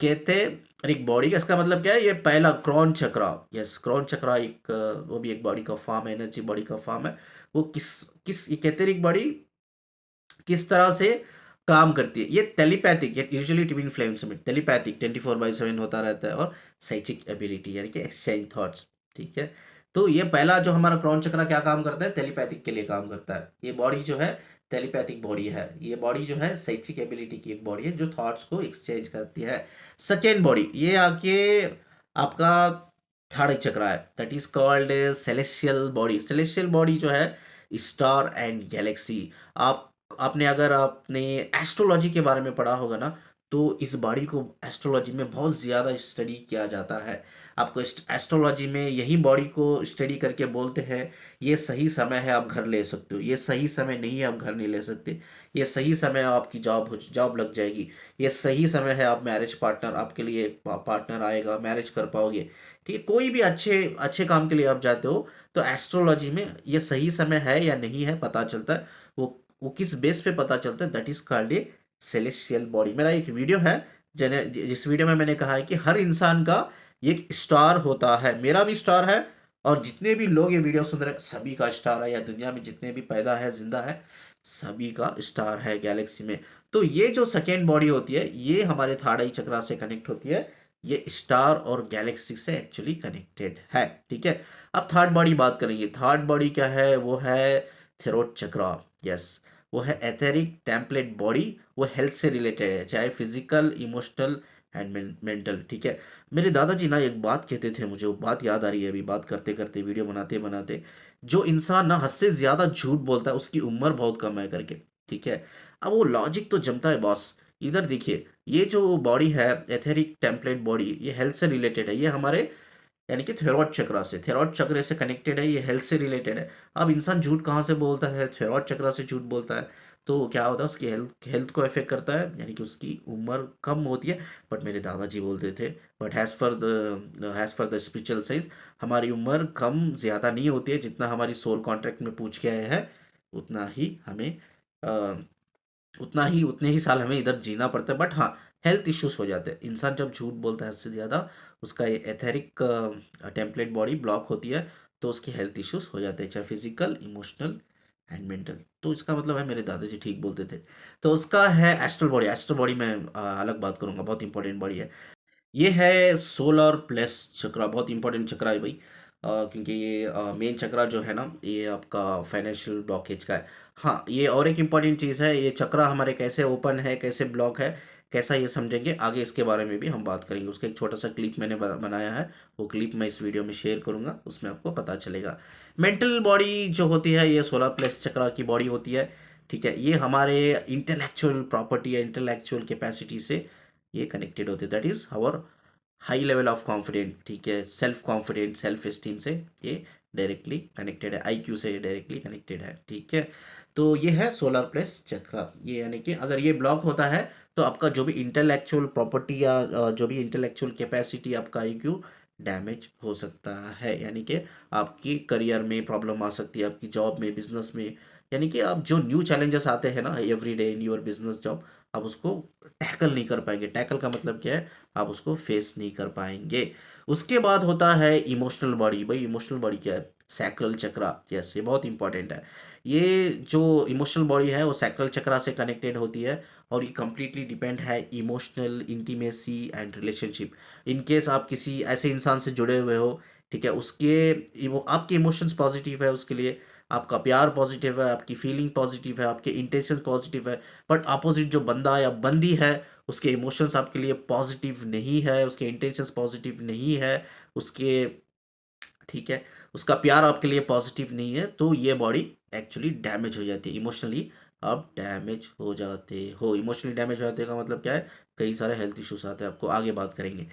कैथेरिक बॉडी का इसका मतलब क्या है, ये पहला क्रॉन चक्रा, यस क्रॉन चक्रा एक वो भी एक बॉडी का फॉर्म है, एनर्जी बॉडी का फॉर्म है। वो किस किस ये कैथेरिक बॉडी किस तरह से काम करती है, ये टेलीपैथिक, यूजुअली ट्विन फ्लेम्स में टेलीपैथिक 24/7 होता रहता है, और साइकिक एबिलिटी यानी कि एक्सचेंज थॉट्स, ठीक है। तो ये पहला जो हमारा क्रॉन चक्र क्या काम करता है, टेलीपैथिक के लिए काम करता है। ये बॉडी जो है टेलीपैथिक बॉडी है। ये बॉडी जो है साइकिक एबिलिटी की एक बॉडी है जो थॉट्स को एक्सचेंज करती है। सेकेंड बॉडी ये आके आपका थर्ड चक्र है, that is called celestial body. Celestial body जो है स्टार एंड गैलेक्सी। आप आपने अगर आपने एस्ट्रोलॉजी के बारे में पढ़ा होगा ना, तो इस बॉडी को एस्ट्रोलॉजी में बहुत ज़्यादा स्टडी किया जाता है। आपको एस्ट्रोलॉजी में यही बॉडी को स्टडी करके बोलते हैं, ये सही समय है आप घर ले सकते हो, ये सही समय नहीं है आप घर नहीं ले सकते, ये सही समय है आपकी जॉब लग जाएगी, ये सही समय है आप मैरिज पार्टनर आपके लिए पार्टनर आएगा, मैरिज कर पाओगे। ठीक है, कोई भी अच्छे अच्छे काम के लिए आप जाते हो तो एस्ट्रोलॉजी में ये सही समय है या नहीं है पता चलता है। वो किस बेस पे पता चलता है, that is called a celestial body. मेरा एक वीडियो है जिस वीडियो में मैंने कहा है कि हर इंसान का एक स्टार होता है, मेरा भी स्टार है, और जितने भी लोग ये वीडियो सुन रहे हैं सभी का स्टार है, या दुनिया में जितने भी पैदा है जिंदा है सभी का स्टार है गैलेक्सी में। तो ये जो सेकेंड बॉडी होती है ये हमारे थर्ड आई चक्रा से कनेक्ट होती है, ये स्टार और गैलेक्सी से एक्चुअली कनेक्टेड है। ठीक है, अब थर्ड बॉडी बात करेंगे। थर्ड बॉडी क्या है, वो है थेरोट चक्रा। यस, वो है एथेरिक टेम्पलेट बॉडी, वो हेल्थ से रिलेटेड है, चाहे फिजिकल इमोशनल एंड मेंटल। ठीक है, मेरे दादाजी ना एक बात कहते थे, मुझे वो बात याद आ रही है अभी बात करते करते वीडियो बनाते बनाते। जो इंसान ना हद से ज्यादा झूठ बोलता है उसकी उम्र बहुत कम है करके। ठीक है, अब वो लॉजिक तो जमता है बॉस। इधर देखिए, ये जो बॉडी है एथेरिक टेम्पलेट बॉडी, ये हेल्थ से रिलेटेड है, ये हमारे यानी कि थेरॉइड चक्रा से, थेरॉइड चक्र से कनेक्टेड है, ये हेल्थ से रिलेटेड है। अब इंसान झूठ कहाँ से बोलता है, थेरॉइड चक्रा से झूठ बोलता है, तो क्या होता है उसकी हेल्थ को इफेक्ट करता है, यानी कि उसकी उम्र कम होती है। बट मेरे दादाजी बोलते थे, but has for the spiritual science हमारी उम्र कम ज़्यादा नहीं होती है, जितना हमारी सोल कॉन्ट्रैक्ट में पूछ के आए हैं उतना ही हमें उतने ही साल हमें इधर जीना पड़ता है। बट हाँ, हेल्थ इश्यूज हो जाते हैं, इंसान जब झूठ बोलता है उससे ज़्यादा, उसका ये एथेरिक टेम्पलेट बॉडी ब्लॉक होती है, तो उसकी हेल्थ इश्यूज हो जाते हैं, चाहे फिजिकल इमोशनल एंड मेंटल। तो इसका मतलब है मेरे दादाजी ठीक बोलते थे। तो उसका है एस्ट्रल बॉडी। एस्ट्रल बॉडी में अलग बात करूंगा, बहुत इंपॉर्टेंट बॉडी है। ये है सोलर प्लेक्स चक्रा, बहुत इंपॉर्टेंट चक्रा है भाई। क्योंकि ये मेन चक्रा जो है ना ये आपका फाइनेंशियल ब्लॉकेज का है। हाँ, ये और एक इम्पॉर्टेंट चीज़ है, ये चक्रा हमारे कैसे ओपन है कैसे ब्लॉक है कैसा ये समझेंगे आगे, इसके बारे में भी हम बात करेंगे। उसका एक छोटा सा क्लिप मैंने बनाया है, वो क्लिप मैं इस वीडियो में शेयर करूंगा, उसमें आपको पता चलेगा। मेंटल बॉडी जो होती है ये सोलर प्लेक्स चक्रा की बॉडी होती है। ठीक है, ये हमारे इंटेलेक्चुअल प्रॉपर्टी या इंटेलेक्चुअल कैपेसिटी से ये कनेक्टेड होते हैं, that is our high level of confident. ठीक है, सेल्फ कॉन्फिडेंट सेल्फ एस्टीम से ये डायरेक्टली कनेक्टेड है, आईक्यू से डायरेक्टली कनेक्टेड है। ठीक है, तो ये है सोलर प्लेक्स चक्र। ये यानी कि अगर ये ब्लॉक होता है तो आपका जो भी इंटेलेक्चुअल प्रॉपर्टी या जो भी इंटेलेक्चुअल कैपेसिटी आपका आईक्यू डैमेज हो सकता है, यानी कि आपकी करियर में प्रॉब्लम आ सकती है, आपकी जॉब में बिजनेस में। यानी कि आप जो न्यू चैलेंजेस आते हैं ना every day in your business job, आप उसको टैकल नहीं कर पाएंगे। टैकल का मतलब क्या है, आप उसको फेस नहीं कर पाएंगे। उसके बाद होता है इमोशनल बॉडी। भाई इमोशनल बॉडी क्या है, सैक्रल चक्रा। यस, ये बहुत इंपॉर्टेंट है। ये जो इमोशनल बॉडी है वो सैक्रल चक्रा से कनेक्टेड होती है, और ये कंप्लीटली डिपेंड है emotional intimacy and relationship. In case आप किसी ऐसे इंसान से जुड़े हुए हो, ठीक है, आपके इमोशंस पॉजिटिव है, उसके लिए आपका प्यार पॉजिटिव है, आपकी फीलिंग पॉजिटिव है, आपके इंटेंशन पॉजिटिव है, बट अपोजिट जो बंदा या बंदी है उसके इमोशंस आपके लिए पॉजिटिव नहीं है, उसके इंटेंशंस पॉजिटिव नहीं है, उसके ठीक है उसका प्यार आपके लिए पॉजिटिव नहीं है, तो ये बॉडी एक्चुअली डैमेज हो जाती है इमोशनली। आप डैमेज हो जाते हो, इमोशनली डैमेज हो जाते का मतलब क्या है, कई सारे हेल्थ इश्यूज आते हैं, आपको आगे बात करेंगे।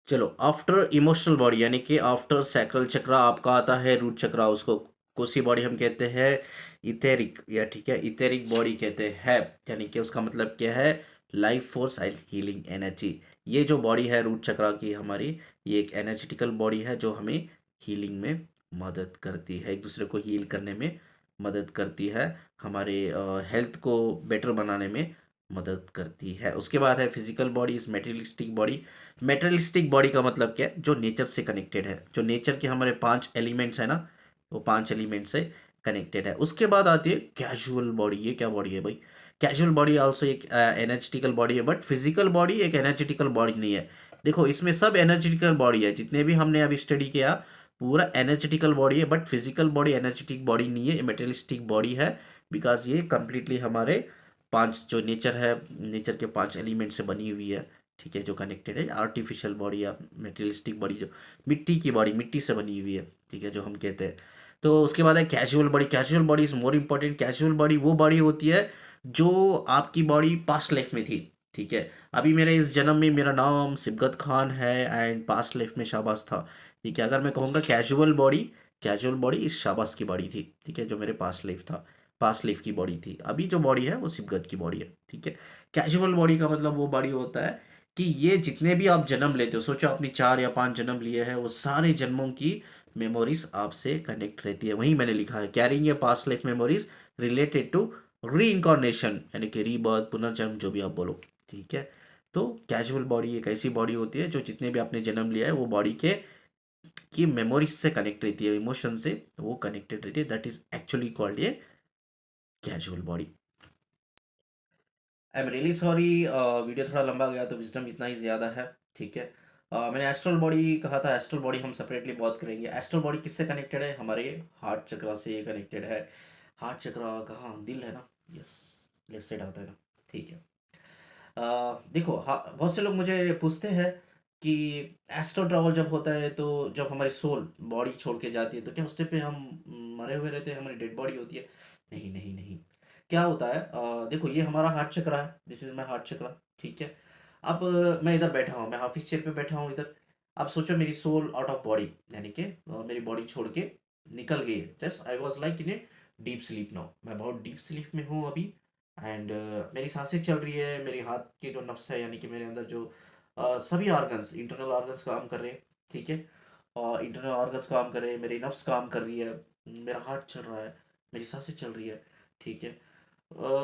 चलो, आफ्टर इमोशनल बॉडी यानी कि आफ्टर सैक्रल चक्रा आपका आता है रूट चक्रा, उसको कोसी बॉडी हम कहते हैं इथेरिक, या ठीक है इथेरिक बॉडी कहते हैं। यानी कि उसका मतलब क्या है, life force and healing energy. ये जो बॉडी है रूट चक्रा की हमारी, ये एक एनर्जेटिकल बॉडी है जो हमें हीलिंग में मदद करती है, एक दूसरे को हील करने में मदद करती है, हमारे हेल्थ को बेटर बनाने में मदद करती है। उसके बाद है physical body is materialistic body. Materialistic body का मतलब क्या है, जो नेचर से कनेक्टेड है, जो नेचर के हमारे 5 एलिमेंट्स है ना, वो 5 एलिमेंट से कनेक्टेड है। उसके बाद आती है कैजुअल बॉडी। ये क्या बॉडी है भाई, कैजुअल बॉडी आल्सो एक एनर्जेटिकल बॉडी है, बट फिजिकल बॉडी एक एनर्जेटिकल बॉडी नहीं है। देखो, इसमें सब एनर्जेटिकल बॉडी है, जितने भी हमने अभी स्टडी किया पूरा एनर्जेटिकल बॉडी है, but physical body energetic body नहीं है, मेटेरियलिस्टिक बॉडी है। बिकॉज ये कंप्लीटली हमारे 5 जो नेचर है, नेचर के 5 एलिमेंट से बनी हुई है। ठीक है, जो कनेक्टेड है आर्टिफिशियल बॉडी या मेटेरियलिस्टिक बॉडी, जो मिट्टी की बॉडी, मिट्टी से बनी हुई है, ठीक है, जो हम कहते हैं। तो उसके बाद है casual body. Casual body is more important. Casual body वो बॉडी होती है जो आपकी बॉडी पास्ट लाइफ में थी, ठीक है। अभी मेरे इस जन्म में मेरा नाम सिबगत खान है एंड पास्ट लाइफ में शाबाश था। ठीक है, अगर मैं कहूँगा कैजुअल बॉडी इस शाबाश की बॉडी थी। ठीक है, जो मेरे पास्ट लाइफ था, पास्ट लाइफ की बॉडी थी। अभी जो बॉडी है वो सिबगत की बॉडी है। ठीक है। कैजुअल बॉडी का मतलब वो बॉडी होता है कि ये जितने भी आप जन्म लेते हो, सोचो आपने 4 या 5 जन्म लिए हैं, वो सारे जन्मों की मेमोरीज आपसे कनेक्ट रहती है। वहीं मैंने लिखा है carrying a past life memories related to reincarnation, यानी कि रीबर्थ, पुनर्जन्म, जो भी आप बोलो। ठीक है। तो कैजुअल बॉडी एक ऐसी बॉडी होती है जो जितने भी आपने जन्म लिया है वो बॉडी के की मेमोरीज से कनेक्ट रहती है, इमोशन से वो कनेक्टेड रहती है। दैट इज एक्चुअली कॉल्ड ये casual body. I am really sorry, video थोड़ा लंबा गया तो विजडम इतना ही ज़्यादा है। ठीक है। मैंने एस्ट्रल बॉडी कहा था, एस्ट्रल बॉडी हम सेपरेटली बात करेंगे। एस्ट्रल बॉडी किससे कनेक्टेड है? हमारे हार्ट चक्रा से कनेक्टेड है। हार्ट चक्रा कहाँ? दिल है ना? यस, लेफ्ट साइड आता है ना। ठीक है। देखो, हाँ, बहुत से लोग मुझे पूछते हैं कि एस्ट्रल ट्रैवल जब होता है तो जब हमारी सोल बॉडी छोड़ के जाती है तो क्या उस टाइम पे हम मरे हुए रहते हैं, हमारी डेड बॉडी होती है? नहीं नहीं नहीं। क्या होता है, देखो ये हमारा हार्ट चक्र है, दिस इज माई हार्ट चक्र। ठीक है। अब मैं इधर बैठा हूँ, मैं ऑफिस चेयर पे बैठा हूँ इधर। अब सोचो मेरी सोल आउट ऑफ बॉडी, यानी कि मेरी बॉडी छोड़ के निकल गई है। Just I was like in a deep sleep now, मैं बहुत डीप स्लीप में हूँ अभी। एंड मेरी सांसें चल रही है, मेरे हाथ के जो नफ्स है, यानी कि मेरे अंदर जो सभी ऑर्गन्स, इंटरनल ऑर्गन्स काम कर रहे हैं। ठीक है। और इंटरनल ऑर्गन्स काम कर रहे हैं, मेरी नफ्स काम कर रही है, मेरा हार्ट चल रहा है, मेरी सांसें चल रही है। ठीक है।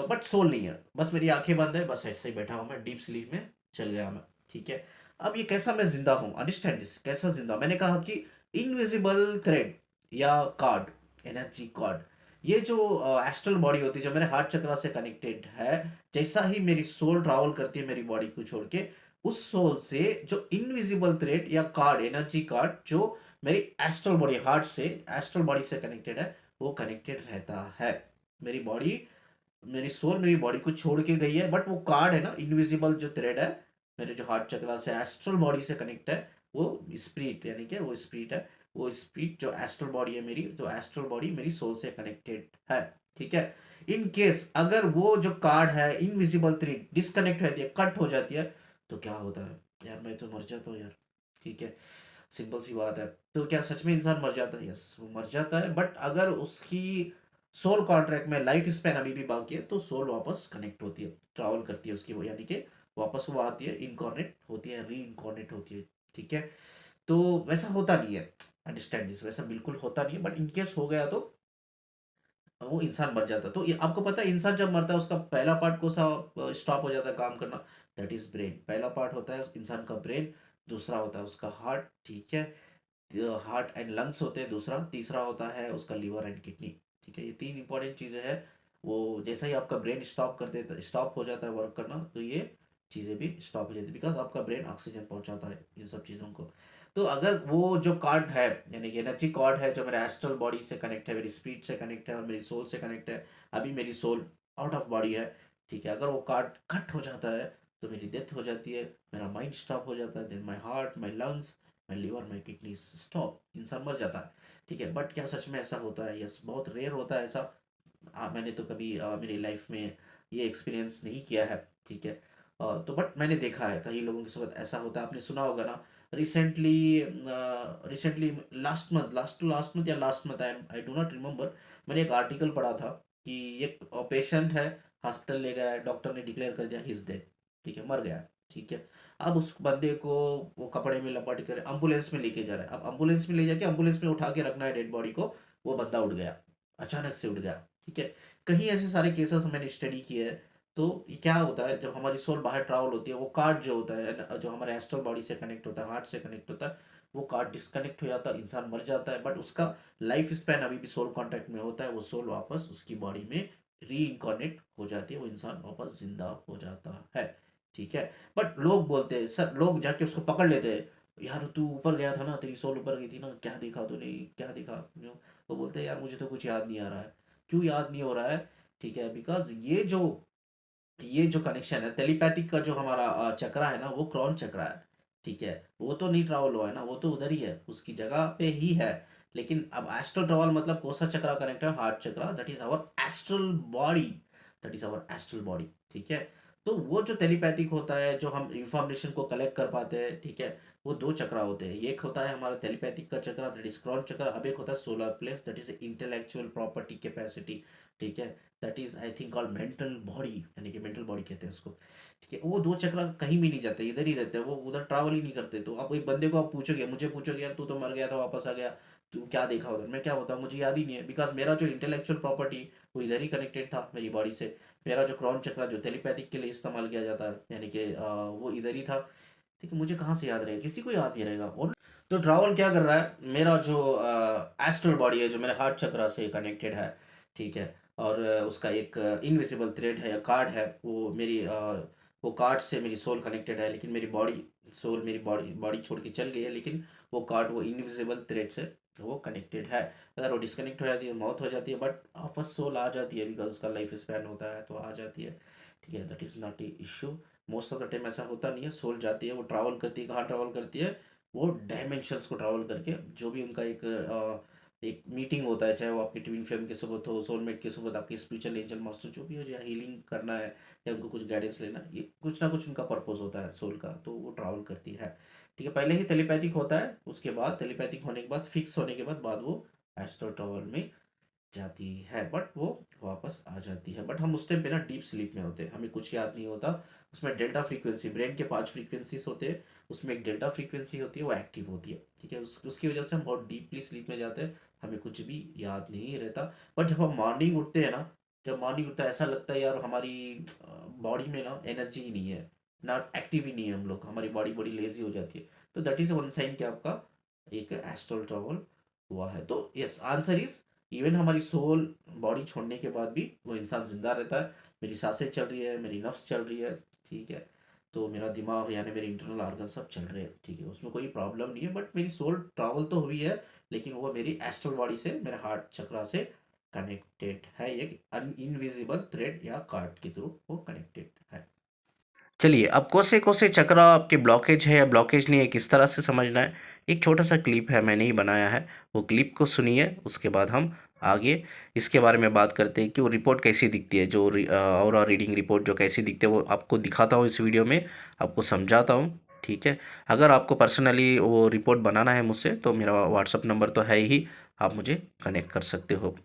बट सोल नहीं है, बस मेरी आंखें बंद है, बस ऐसे ही बैठा हूँ मैं, डीप स्लीप में चल गया मैं। ठीक है। अब ये कैसा मैं जिंदा हूँ, अंडरस्टैंड दिस, कैसा जिंदा? मैंने कहा कि इनविजिबल थ्रेड या कार्ड, एनर्जी कार्ड, ये जो एस्ट्रल बॉडी होती है जो मेरे हार्ट चक्र से कनेक्टेड है, जैसा ही मेरी सोल ट्रैवल करती है मेरी बॉडी को छोड़ के, उस सोल से जो इनविजिबल थ्रेड या कार्ड, एनर्जी कार्ड, जो मेरी एस्ट्रल बॉडी, हार्ट से, एस्ट्रल बॉडी से कनेक्टेड है, वो कनेक्टेड रहता है। मेरी बॉडी, मेरी सोल मेरी बॉडी को छोड़ के गई है, बट वो कार्ड है ना, इनविजिबल जो थ्रेड है मेरे जो हार्ट चक्र से एस्ट्रल बॉडी से कनेक्ट है, वो स्पिरिट, यानी कि वो स्पिरिट है, वो स्पिरिट जो एस्ट्रल बॉडी है मेरी, जो एस्ट्रल बॉडी मेरी सोल से कनेक्टेड है। ठीक है। इन केस अगर वो जो कार्ड है, इनविजिबल थ्रेड डिस्कनेक्ट रहती है, कट हो जाती है, तो क्या होता है यार? मैं तो मर जाता हूँ यार। ठीक है। सिंपल सी बात है। तो क्या सच में इंसान मर जाता है? यस, वो मर जाता है, बट अगर उसकी सोल कॉन्ट्रैक्ट में लाइफ स्पैन अभी भी बाकी है तो सोल वापस कनेक्ट होती है, ट्रैवल करती है उसकी, वो यानी कि वापस वो आती है, इनकॉर्नेट होती है, री इनकॉर्नेट होती है। ठीक है। तो वैसा होता नहीं है, अंडरस्टैंड दिस, वैसा बिल्कुल होता नहीं है, बट इनकेस हो गया तो वो इंसान मर जाता है। तो ये आपको पता है, इंसान जब मरता है उसका पहला पार्ट को सा स्टॉप हो जाता है काम करना, दैट इज ब्रेन। पहला पार्ट होता है इंसान का ब्रेन, दूसरा होता है उसका हार्ट। ठीक है। हार्ट एंड लंग्स होते हैं दूसरा, तीसरा होता है उसका लीवर एंड किडनी। ठीक है, ये 3 इंपॉर्टेंट चीज़ें हैं। वो जैसा ही आपका ब्रेन स्टॉप कर देता, स्टॉप हो जाता है वर्क करना, तो ये चीज़ें भी स्टॉप हो जाती है, बिकॉज आपका ब्रेन ऑक्सीजन पहुंचाता है इन सब चीज़ों को। तो अगर वो जो कार्ड है, यानी कि एनर्जी कार्ड है, जो मेरा एस्ट्रल बॉडी से कनेक्ट है, मेरी स्पिरिट से कनेक्ट है और मेरी सोल से कनेक्ट है, अभी मेरी सोल आउट ऑफ बॉडी है। ठीक है। अगर वो कार्ड कट हो जाता है तो मेरी डेथ हो जाती है, मेरा माइंड स्टॉप हो जाता है, then my heart, my lungs, my liver, my kidney stop, इंसान मर जाता है। ठीक है। बट क्या सच में ऐसा होता है? यस, बहुत रेयर होता है ऐसा। मैंने तो कभी मेरी लाइफ में ये एक्सपीरियंस नहीं किया है। ठीक है। तो बट मैंने देखा है कई लोगों के साथ ऐसा होता है, आपने सुना होगा ना। रिसेंटली, रिसेंटली लास्ट मंथ या last month, I do not remember, मैंने एक आर्टिकल पढ़ा था कि एक पेशेंट है, हॉस्पिटल ले गया है, डॉक्टर ने डिक्लेयर कर दिया हिज डेड। ठीक है, मर गया है। ठीक है। अब उस बंदे को वो कपड़े में लपेट कर एम्बुलेंस में लेके जा रहा है। अब एम्बुलेंस में ले जाके एम्बुलेंस में उठा के रखना है डेड बॉडी को, वो बंदा उठ गया, अचानक से उठ गया। ठीक है। कहीं ऐसे सारे केसेस मैंने स्टडी किए हैं। तो ये क्या होता है, जब हमारी सोल बाहर ट्रैवल होती है, वो कार्ड जो होता है, जो हमारे एस्ट्रल बॉडी से कनेक्ट होता है, हार्ट से कनेक्ट होता है, वो कार्ड डिस्कनेक्ट हो जाता है, इंसान मर जाता है, बट उसका लाइफ स्पैन अभी भी सोल कॉन्टैक्ट में होता है, वो सोल वापस उसकी बॉडी में री इनकॉर्नेट हो जाती है, वो इंसान वापस जिंदा हो जाता है। ठीक है। बट लोग बोलते हैं, सर, लोग जाके उसको पकड़ लेते हैं, यार तू ऊपर गया था ना, तेरी सोल ऊपर गई थी ना, क्या देखा तूने, क्या देखा? वो बोलते हैं यार मुझे तो कुछ याद नहीं आ रहा है। क्यों याद नहीं हो रहा है? ठीक है, बिकॉज ये जो कनेक्शन है टेलीपैथिक का, जो हमारा चक्रा है ना, वो क्रॉन चक्रा है। ठीक है। वो तो नहीं ट्रैवल हुआ है ना, वो तो उधर ही है, उसकी जगह पे ही है। लेकिन अब एस्ट्रल ट्रैवल मतलब कौन सा चक्रा कनेक्ट है? Heart chakra, that is our astral body, that is our astral body. ठीक है। तो वो जो टेलीपैथिक होता है, जो हम इंफॉर्मेशन को कलेक्ट कर पाते हैं, ठीक है, वो 2 चक्र होते हैं। एक होता है हमारा टेलीपैथिक का चक्र, दैट इज़ क्रॉन चक्र। अब एक होता है solar plexus, that is intellectual property capacity, ठीक है? That is I think called mental body, यानी कि मेंटल बॉडी कहते हैं उसको, ठीक है? वो 2 चक्र कहीं भी नहीं जाते, इधर ही रहते हैं, वो उधर ट्रैवल ही नहीं करते। तो आप एक बंदे को आप पूछोगे, मुझे पूछोगे, यार तू तो मर गया था, वापस आ गया, तू क्या देखा उधर? मैं क्या बताऊँ, मुझे याद ही नहीं है, बिकॉज़ मेरा जो इंटेलेक्चुअल प्रॉपर्टी वो इधर ही कनेक्टेड था मेरी बॉडी से। मेरा जो क्रॉन चक्र जो टेलीपैथिक के लिए इस्तेमाल किया जाता है, यानी कि वो इधर ही था। ठीक है, मुझे कहाँ से याद रहेगा, किसी को याद नहीं रहेगा। और तो ट्रैवल क्या कर रहा है, मेरा जो एस्ट्रल बॉडी है, जो मेरे हार्ट चक्र से कनेक्टेड है, ठीक है, और उसका एक इनविजिबल थ्रेड है या कार्ड है, वो मेरी वो कार्ड से मेरी सोल कनेक्टेड है, लेकिन मेरी बॉडी, सोल मेरी बॉडी बॉडी छोड़ के चल गई है, लेकिन वो कार्ड वो इनविजिबल थ्रेड से वो कनेक्टेड है। अगर वो डिस्कनेक्ट हो जाती है, मौत हो जाती है, बट वापस सोल आ जाती है, बिकॉज उसका लाइफ स्पैन होता है, तो आ जाती है, ठीक है। That is not a issue. Most of the time ऐसा होता नहीं है, सोल जाती है, वो ट्रैवल करती है, कहाँ ट्रैवल करती है, वो डायमेंशंस को ट्रैवल करके, जो भी उनका एक मीटिंग होता है, चाहे वो आपकी ट्विन फ्लेम के साथ हो, सोलमेट के साथ, आपके स्पिरिचुअल एंजल मास्टर जो भी हो, या हीलिंग करना है, या उनको कुछ गाइडेंस लेना है, ये कुछ ना कुछ उनका पर्पस होता है सोल का, तो वो ट्रैवल करती है, ठीक है। पहले ही टेलीपैथिक होता है, उसके बाद टेलीपैथिक होने के बाद, फिक्स होने के बाद वो एस्ट्रल ट्रैवल में जाती है, बट वो वापस आ जाती है। बट हम उस टाइम पे ना डीप स्लीप में होते हैं, हमें कुछ याद नहीं होता। उसमें डेल्टा फ्रीक्वेंसी, ब्रेन के 5 फ्रीक्वेंसीज होते हैं, उसमें एक डेल्टा फ्रीक्वेंसी होती है, वो एक्टिव होती है, ठीक है। उसकी वजह से हम बहुत डीपली स्लीप में जाते हैं, हमें कुछ भी याद नहीं रहता। बट जब हम मॉर्निंग उठते हैं ना, जब मॉर्निंग उठता है, ऐसा लगता है यार हमारी बॉडी में ना एनर्जी ही नहीं है, ना एक्टिव ही नहीं है हम लोग, हमारी बॉडी बड़ी लेजी हो जाती है। तो दैट इज़ वन साइन कि आपका एक एस्ट्रल ट्रैवल हुआ है। तो यस, आंसर इज, इवन हमारी सोल बॉडी छोड़ने के बाद भी वो इंसान जिंदा रहता है। मेरी सांसें चल रही है, मेरी नफ्स चल रही है, ठीक है, तो मेरा दिमाग यानी मेरे इंटरनल ऑर्गन सब चल रहे हैं, ठीक है, उसमें कोई प्रॉब्लम नहीं है। बट मेरी सोल ट्रैवल तो हुई है, लेकिन वो मेरी एस्ट्रल बॉडी से, मेरे हार्ट चक्रा से कनेक्टेड है, एक इनविजिबल थ्रेड या कार्ड के थ्रू वो कनेक्टेड है। चलिए, अब कोसे-कोसे चक्रा आपके ब्लॉकेज है या ब्लॉकेज नहीं है, किस तरह से समझना है, एक छोटा-सा क्लिप है, मैंने ही बनाया है, वो क्लिप को सुनिए, उसके बाद हम आगे इसके बारे में बात करते हैं कि वो रिपोर्ट कैसी दिखती है, जो ऑरा रीडिंग रिपोर्ट जो कैसी दिखती है, वो आपको दिखाता हूँ इस वीडियो में, आपको समझाता हूँ, ठीक है। अगर आपको पर्सनली वो रिपोर्ट बनाना है मुझसे, तो मेरा व्हाट्सएप नंबर तो है ही, आप मुझे कनेक्ट कर सकते हो।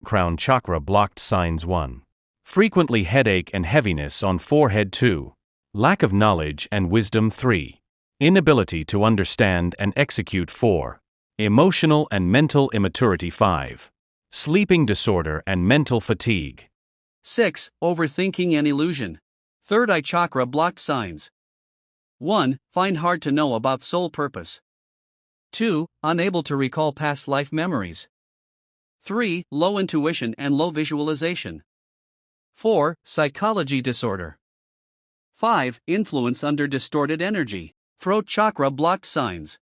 Crown chakra blocked signs 1. Frequently headache and heaviness on forehead 2. Lack of knowledge and wisdom 3. Inability to understand and execute 4. Emotional and mental immaturity 5. Sleeping disorder and mental fatigue. 6. Overthinking and illusion. Third eye chakra blocked signs. 1. Find hard to know about soul purpose. 2. Unable to recall past life memories. 3. Low intuition and low visualization. 4. Psychology disorder. 5. Influence under distorted energy. Throat chakra blocked signs.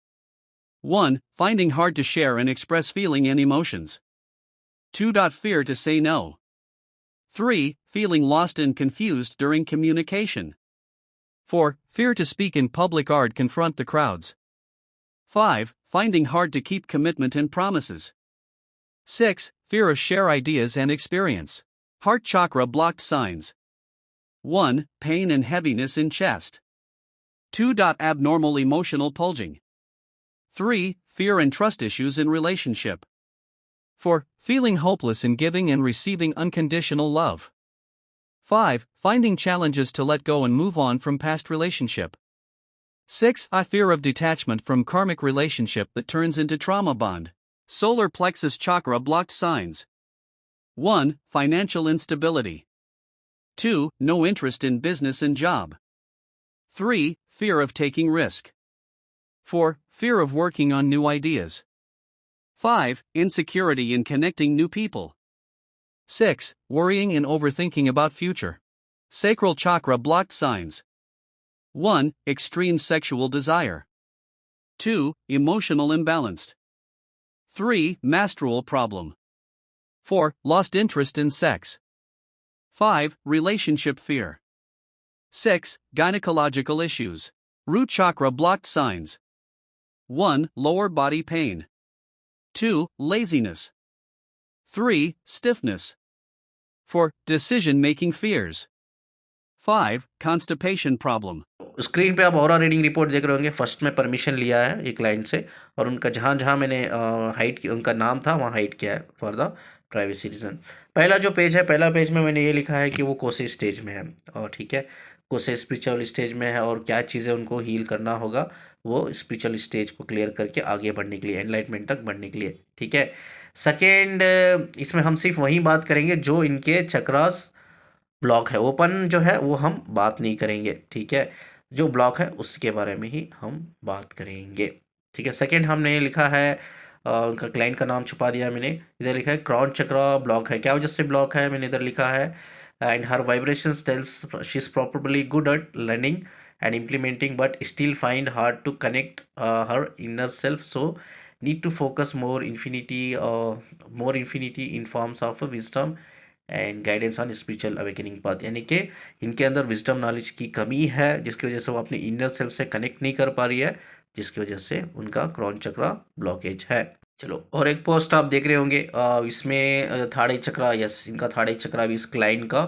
1. Finding hard to share and express feeling and emotions. 2. Fear to say no. 3. Feeling lost and confused during communication. 4. Fear to speak in public or confront the crowds. 5. Finding hard to keep commitment and promises. 6. Fear of share ideas and experience. Heart chakra blocked signs. 1. Pain and heaviness in chest. 2. Abnormal emotional pulging. 3. Fear and trust issues in relationship. 4. Feeling hopeless in giving and receiving unconditional love. 5. Finding challenges to let go and move on from past relationship. 6. Fear of detachment from karmic relationship that turns into trauma bond. Solar plexus chakra blocked signs. 1. Financial instability. 2. No interest in business and job. 3. Fear of taking risk. 4. Fear of working on new ideas. 5. Insecurity in connecting new people. 6. Worrying and overthinking about future. Sacral chakra blocked signs. 1. Extreme sexual desire. 2. Emotional imbalanced. 3. Menstrual problem. 4. Lost interest in sex. 5. Relationship fear. 6. Gynecological issues. Root chakra blocked signs. 1. Lower body pain. 2. Laziness. 3. Stiffness. 4. Decision making fears. 5. Constipation problem. Screen पे आप ऑरा रीडिंग रिपोर्ट देख रहे होंगे। फर्स्ट में परमिशन लिया है एक क्लाइंट से और उनका जहाँ जहाँ मैंने हाइड किया, उनका नाम था वहाँ हाइड किया है फॉर द प्राइवेसी रीज़न। पहला जो पेज है, पहला पेज में मैंने ये लिखा है कि वो कोसे स्टेज में है और ठीक है, कोसे स्पिरिचुअल स्टेज में है और क्या चीज़ें उनको हील करना होगा वो स्पिरिचुअल स्टेज को क्लियर करके आगे बढ़ने के लिए, एनलाइटमेंट तक बढ़ने के लिए, ठीक है। सेकेंड, इसमें हम सिर्फ वही बात करेंगे जो इनके चक्रास ब्लॉक है। ओपन जो है वो हम बात नहीं करेंगे, ठीक है। जो ब्लॉक है उसके बारे में ही हम बात करेंगे, ठीक है। सेकंड हमने लिखा है उनका क्लाइंट का नाम छुपा दिया मैंने, इधर लिखा है क्रॉन चक्रा ब्लॉक है। क्या वजह से ब्लॉक है मैंने इधर लिखा है, and her vibrations tells she is properly good at learning and implementing but still find hard to connect her inner self, so need to focus more infinity in forms of wisdom and guidance on spiritual awakening path. यानी कि इनके अंदर विजडम नॉलेज की कमी है जिसकी वजह से वो अपने इनर सेल्फ से कनेक्ट नहीं कर पा रही है, जिसकी वजह से उनका क्रॉन चक्रा ब्लॉकेज है। चलो, और एक पोस्ट आप देख रहे होंगे इसमें थाड़े चक्रा, यस इनका थाड़े चक्रा भी इस क्लाइंट का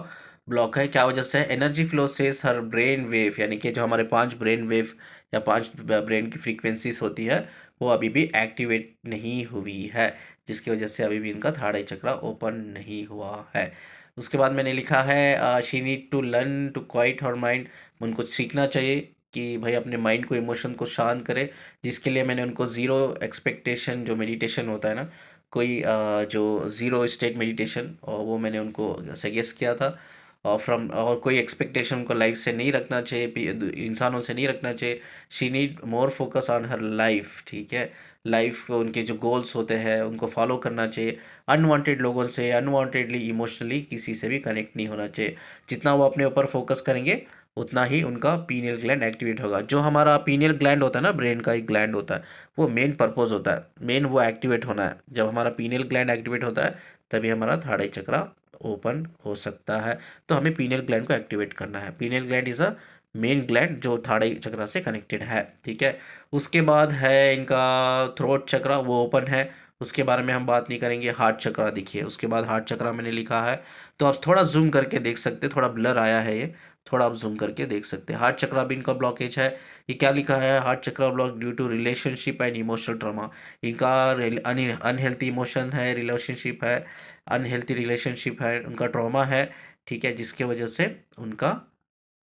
ब्लॉक है। क्या वजह से? एनर्जी फ्लो से हर ब्रेन वेव, यानी कि जो हमारे 5 ब्रेन वेव या 5 ब्रेन की फ्रीक्वेंसीज होती है वो अभी भी एक्टिवेट नहीं हुई है, जिसकी वजह से अभी भी इनका थर्ड आई चक्रा ओपन नहीं हुआ है। उसके बाद मैंने लिखा है she need to learn to quiet her mind, उनको सीखना चाहिए कि भाई अपने माइंड को, इमोशन को शांत करे, जिसके लिए मैंने उनको ज़ीरो एक्सपेक्टेशन जो मेडिटेशन होता है ना, कोई जो ज़ीरो स्टेट मेडिटेशन, और वो मैंने उनको सजेस्ट किया था। और और कोई एक्सपेक्टेशन उनको लाइफ से नहीं रखना चाहिए, इंसानों से नहीं रखना चाहिए। She need more focus on her life, ठीक है। लाइफ को, उनके जो गोल्स होते हैं उनको फॉलो करना चाहिए। अनवांटेड लोगों से, अनवांटेडली इमोशनली किसी से भी कनेक्ट नहीं होना चाहिए। जितना वो अपने ऊपर फोकस करेंगे उतना ही उनका पीनियल ग्लैंड एक्टिवेट होगा। जो हमारा पीनियल ग्लैंड होता है ना, ब्रेन का एक ग्लैंड होता है, वो मेन पर्पस होता है, मेन वो एक्टिवेट होना है। जब हमारा पीनियल ग्लैंड एक्टिवेट होता है तभी हमारा थर्ड आई चक्रा ओपन हो सकता है। तो हमें पीनियल ग्लैंड को एक्टिवेट करना है। Pineal gland is a main gland जो थर्ड आई चक्रा से कनेक्टेड है, ठीक है। उसके बाद है इनका थ्रोट चक्रा, वो ओपन है, उसके बारे में हम बात नहीं करेंगे। हार्ट चक्रा देखिए, उसके बाद हार्ट चक्रा मैंने लिखा है, तो आप थोड़ा जूम करके देख सकते हैं, थोड़ा ब्लर आया है ये, थोड़ा आप जूम करके देख सकते हैं। हार्ट चक्रा भी इनका ब्लॉकेज है। ये क्या लिखा है, heart chakra block due to relationship and emotional trauma. इनका अनहेल्थी इमोशन है, रिलेशनशिप है, अनहेल्थी रिलेशनशिप है, उनका ट्रॉमा है, ठीक है, जिसके वजह से उनका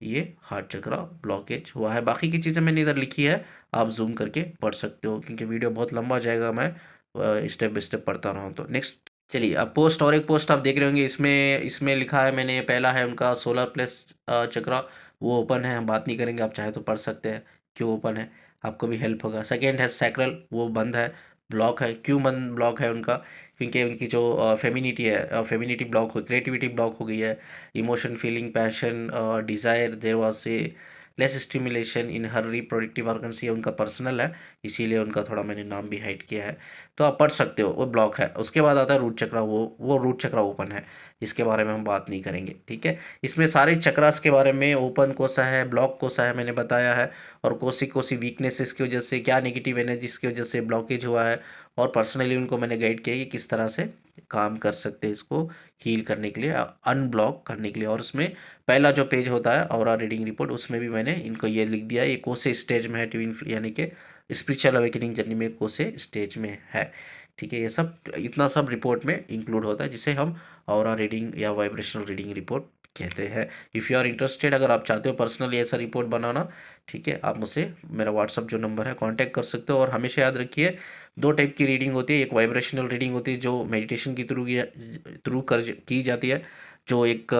ये हार्ट चक्रा ब्लॉकेज हुआ है। बाकी की चीज़ें मैंने इधर लिखी है, आप जूम करके पढ़ सकते हो, क्योंकि वीडियो बहुत लंबा हो जाएगा मैं स्टेप बाय स्टेप पढ़ता रहा हूँ। तो नेक्स्ट चलिए, अब पोस्ट, और एक पोस्ट आप देख रहे होंगे, इसमें इसमें लिखा है मैंने, पहला है उनका सोलर प्लेक्स चक्रा, वो ओपन है, हम बात नहीं करेंगे, आप चाहे तो पढ़ सकते हैं क्यों ओपन है, आपको भी हेल्प होगा। सेकेंड है सैक्रल, वो बंद है, ब्लॉक है। क्यों बंद ब्लॉक है उनका? क्योंकि उनकी जो फेमिनिटी है, फेमिनिटी ब्लॉक हो, क्रिएटिविटी ब्लॉक हो गई है, emotion, feeling, passion, desire, there was a less stimulation in her reproductive organs, ये उनका पर्सनल है, इसीलिए उनका थोड़ा मैंने नाम भी हाइड किया है, तो आप पढ़ सकते हो, वो ब्लॉक है। उसके बाद आता है रूट चक्रा, वो रूट चक्रा ओपन है, इसके बारे में हम बात नहीं करेंगे, ठीक है। इसमें सारे चक्रास के बारे में, ओपन कोसा है, ब्लॉक कोसा है, मैंने बताया है, और कोसी कोसी वीकनेसेस की वजह से, क्या नेगेटिव एनर्जीज की वजह से ब्लॉकेज हुआ है, और पर्सनली उनको मैंने गाइड किया कि किस तरह से काम कर सकते हैं इसको हील करने के लिए, अनब्लॉक करने के लिए। और उसमें पहला जो पेज होता है ऑरा रीडिंग रिपोर्ट, उसमें भी मैंने इनको ये लिख दिया है, ये कोसे स्टेज में है, ट्विन यानी कि स्पिरिचुअल अवेकनिंग जर्नी में कोसे स्टेज में है, ठीक है। ये सब, इतना सब रिपोर्ट में इंक्लूड होता है, जिसे हम ऑरा रीडिंग या वाइब्रेशनल रीडिंग रिपोर्ट कहते हैं। इफ़ यू आर इंटरेस्टेड, अगर आप चाहते हो पर्सनली ऐसा रिपोर्ट बनाना, ठीक है, आप मुझसे, मेरा व्हाट्सअप जो नंबर है, कांटेक्ट कर सकते हो। और हमेशा याद रखिए, 2 टाइप की रीडिंग होती है, एक वाइब्रेशनल रीडिंग होती है जो मेडिटेशन की थ्रू की जाती है, जो एक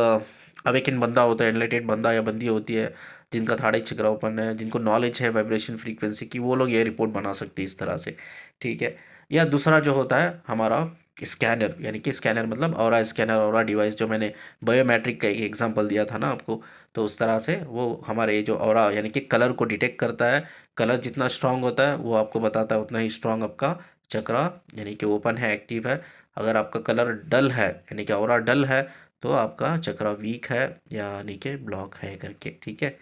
अवेकन बंदा होता है, एनलाइटेड बंदा या बंदी होती है, जिनका थर्ड आई चक्रा ओपन है, जिनको नॉलेज है वाइब्रेशन फ्रीक्वेंसी की, वो लोग ये रिपोर्ट बना सकते हैं इस तरह से, ठीक है। या दूसरा जो होता है हमारा स्कैनर, यानी कि स्कैनर मतलब ऑरा स्कैनर, ऑरा डिवाइस, जो मैंने बायोमेट्रिक का एक एग्जांपल दिया था ना आपको, तो उस तरह से वो हमारे जो ऑरा यानी कि कलर को डिटेक्ट करता है। कलर जितना स्ट्रांग होता है वो आपको बताता है उतना ही स्ट्रांग आपका चक्रा यानी कि ओपन है, एक्टिव है। अगर आपका कलर डल है यानी कि ऑरा डल है, तो आपका चक्रा वीक है यानी कि ब्लॉक है करके, ठीक है।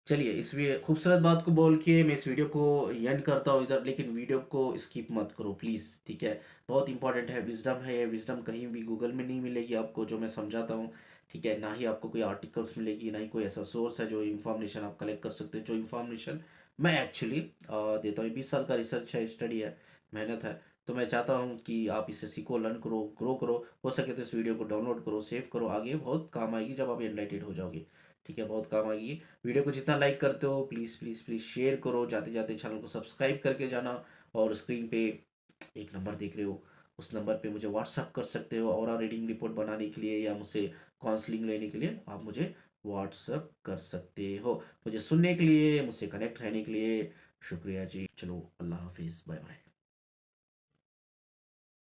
चलिए, इस खूबसूरत बात को बोल के मैं इस वीडियो को एंड करता हूँ इधर, लेकिन वीडियो को स्किप मत करो प्लीज़, ठीक है। बहुत इंपॉर्टेंट है, विजडम है ये, विजडम कहीं भी गूगल में नहीं मिलेगी आपको, जो मैं समझाता हूँ, ठीक है? ना ही आपको कोई आर्टिकल्स मिलेगी, ना ही कोई ऐसा सोर्स है जो इन्फॉर्मेशन आप कलेक्ट कर सकते हो, जो इन्फॉर्मेशन मैं एक्चुअली देता हूँ। ये 20 साल का रिसर्च है, स्टडी है, मेहनत है। तो मैं चाहता हूँ कि आप इससे सीखो, लर्न करो, ग्रो करो। हो सके तो इस वीडियो को डाउनलोड करो, सेव करो, आगे बहुत काम आएगी जब आप एनलाइटेड हो जाओगे। ठीक है? बहुत काम आएगी। वीडियो को जितना लाइक करते हो प्लीज़, प्लीज़, प्लीज़ शेयर करो। जाते-जाते चैनल को सब्सक्राइब करके जाना, और स्क्रीन पे एक नंबर देख रहे हो, उस नंबर पे मुझे व्हाट्सअप कर सकते हो और रीडिंग रिपोर्ट बनाने के लिए या मुझसे काउंसलिंग लेने के लिए आप मुझे व्हाट्सअप कर सकते हो। मुझे सुनने के लिए, मुझसे कनेक्ट रहने के लिए शुक्रिया जी। चलो, अल्लाह हाफ़िज़, बाय बाय।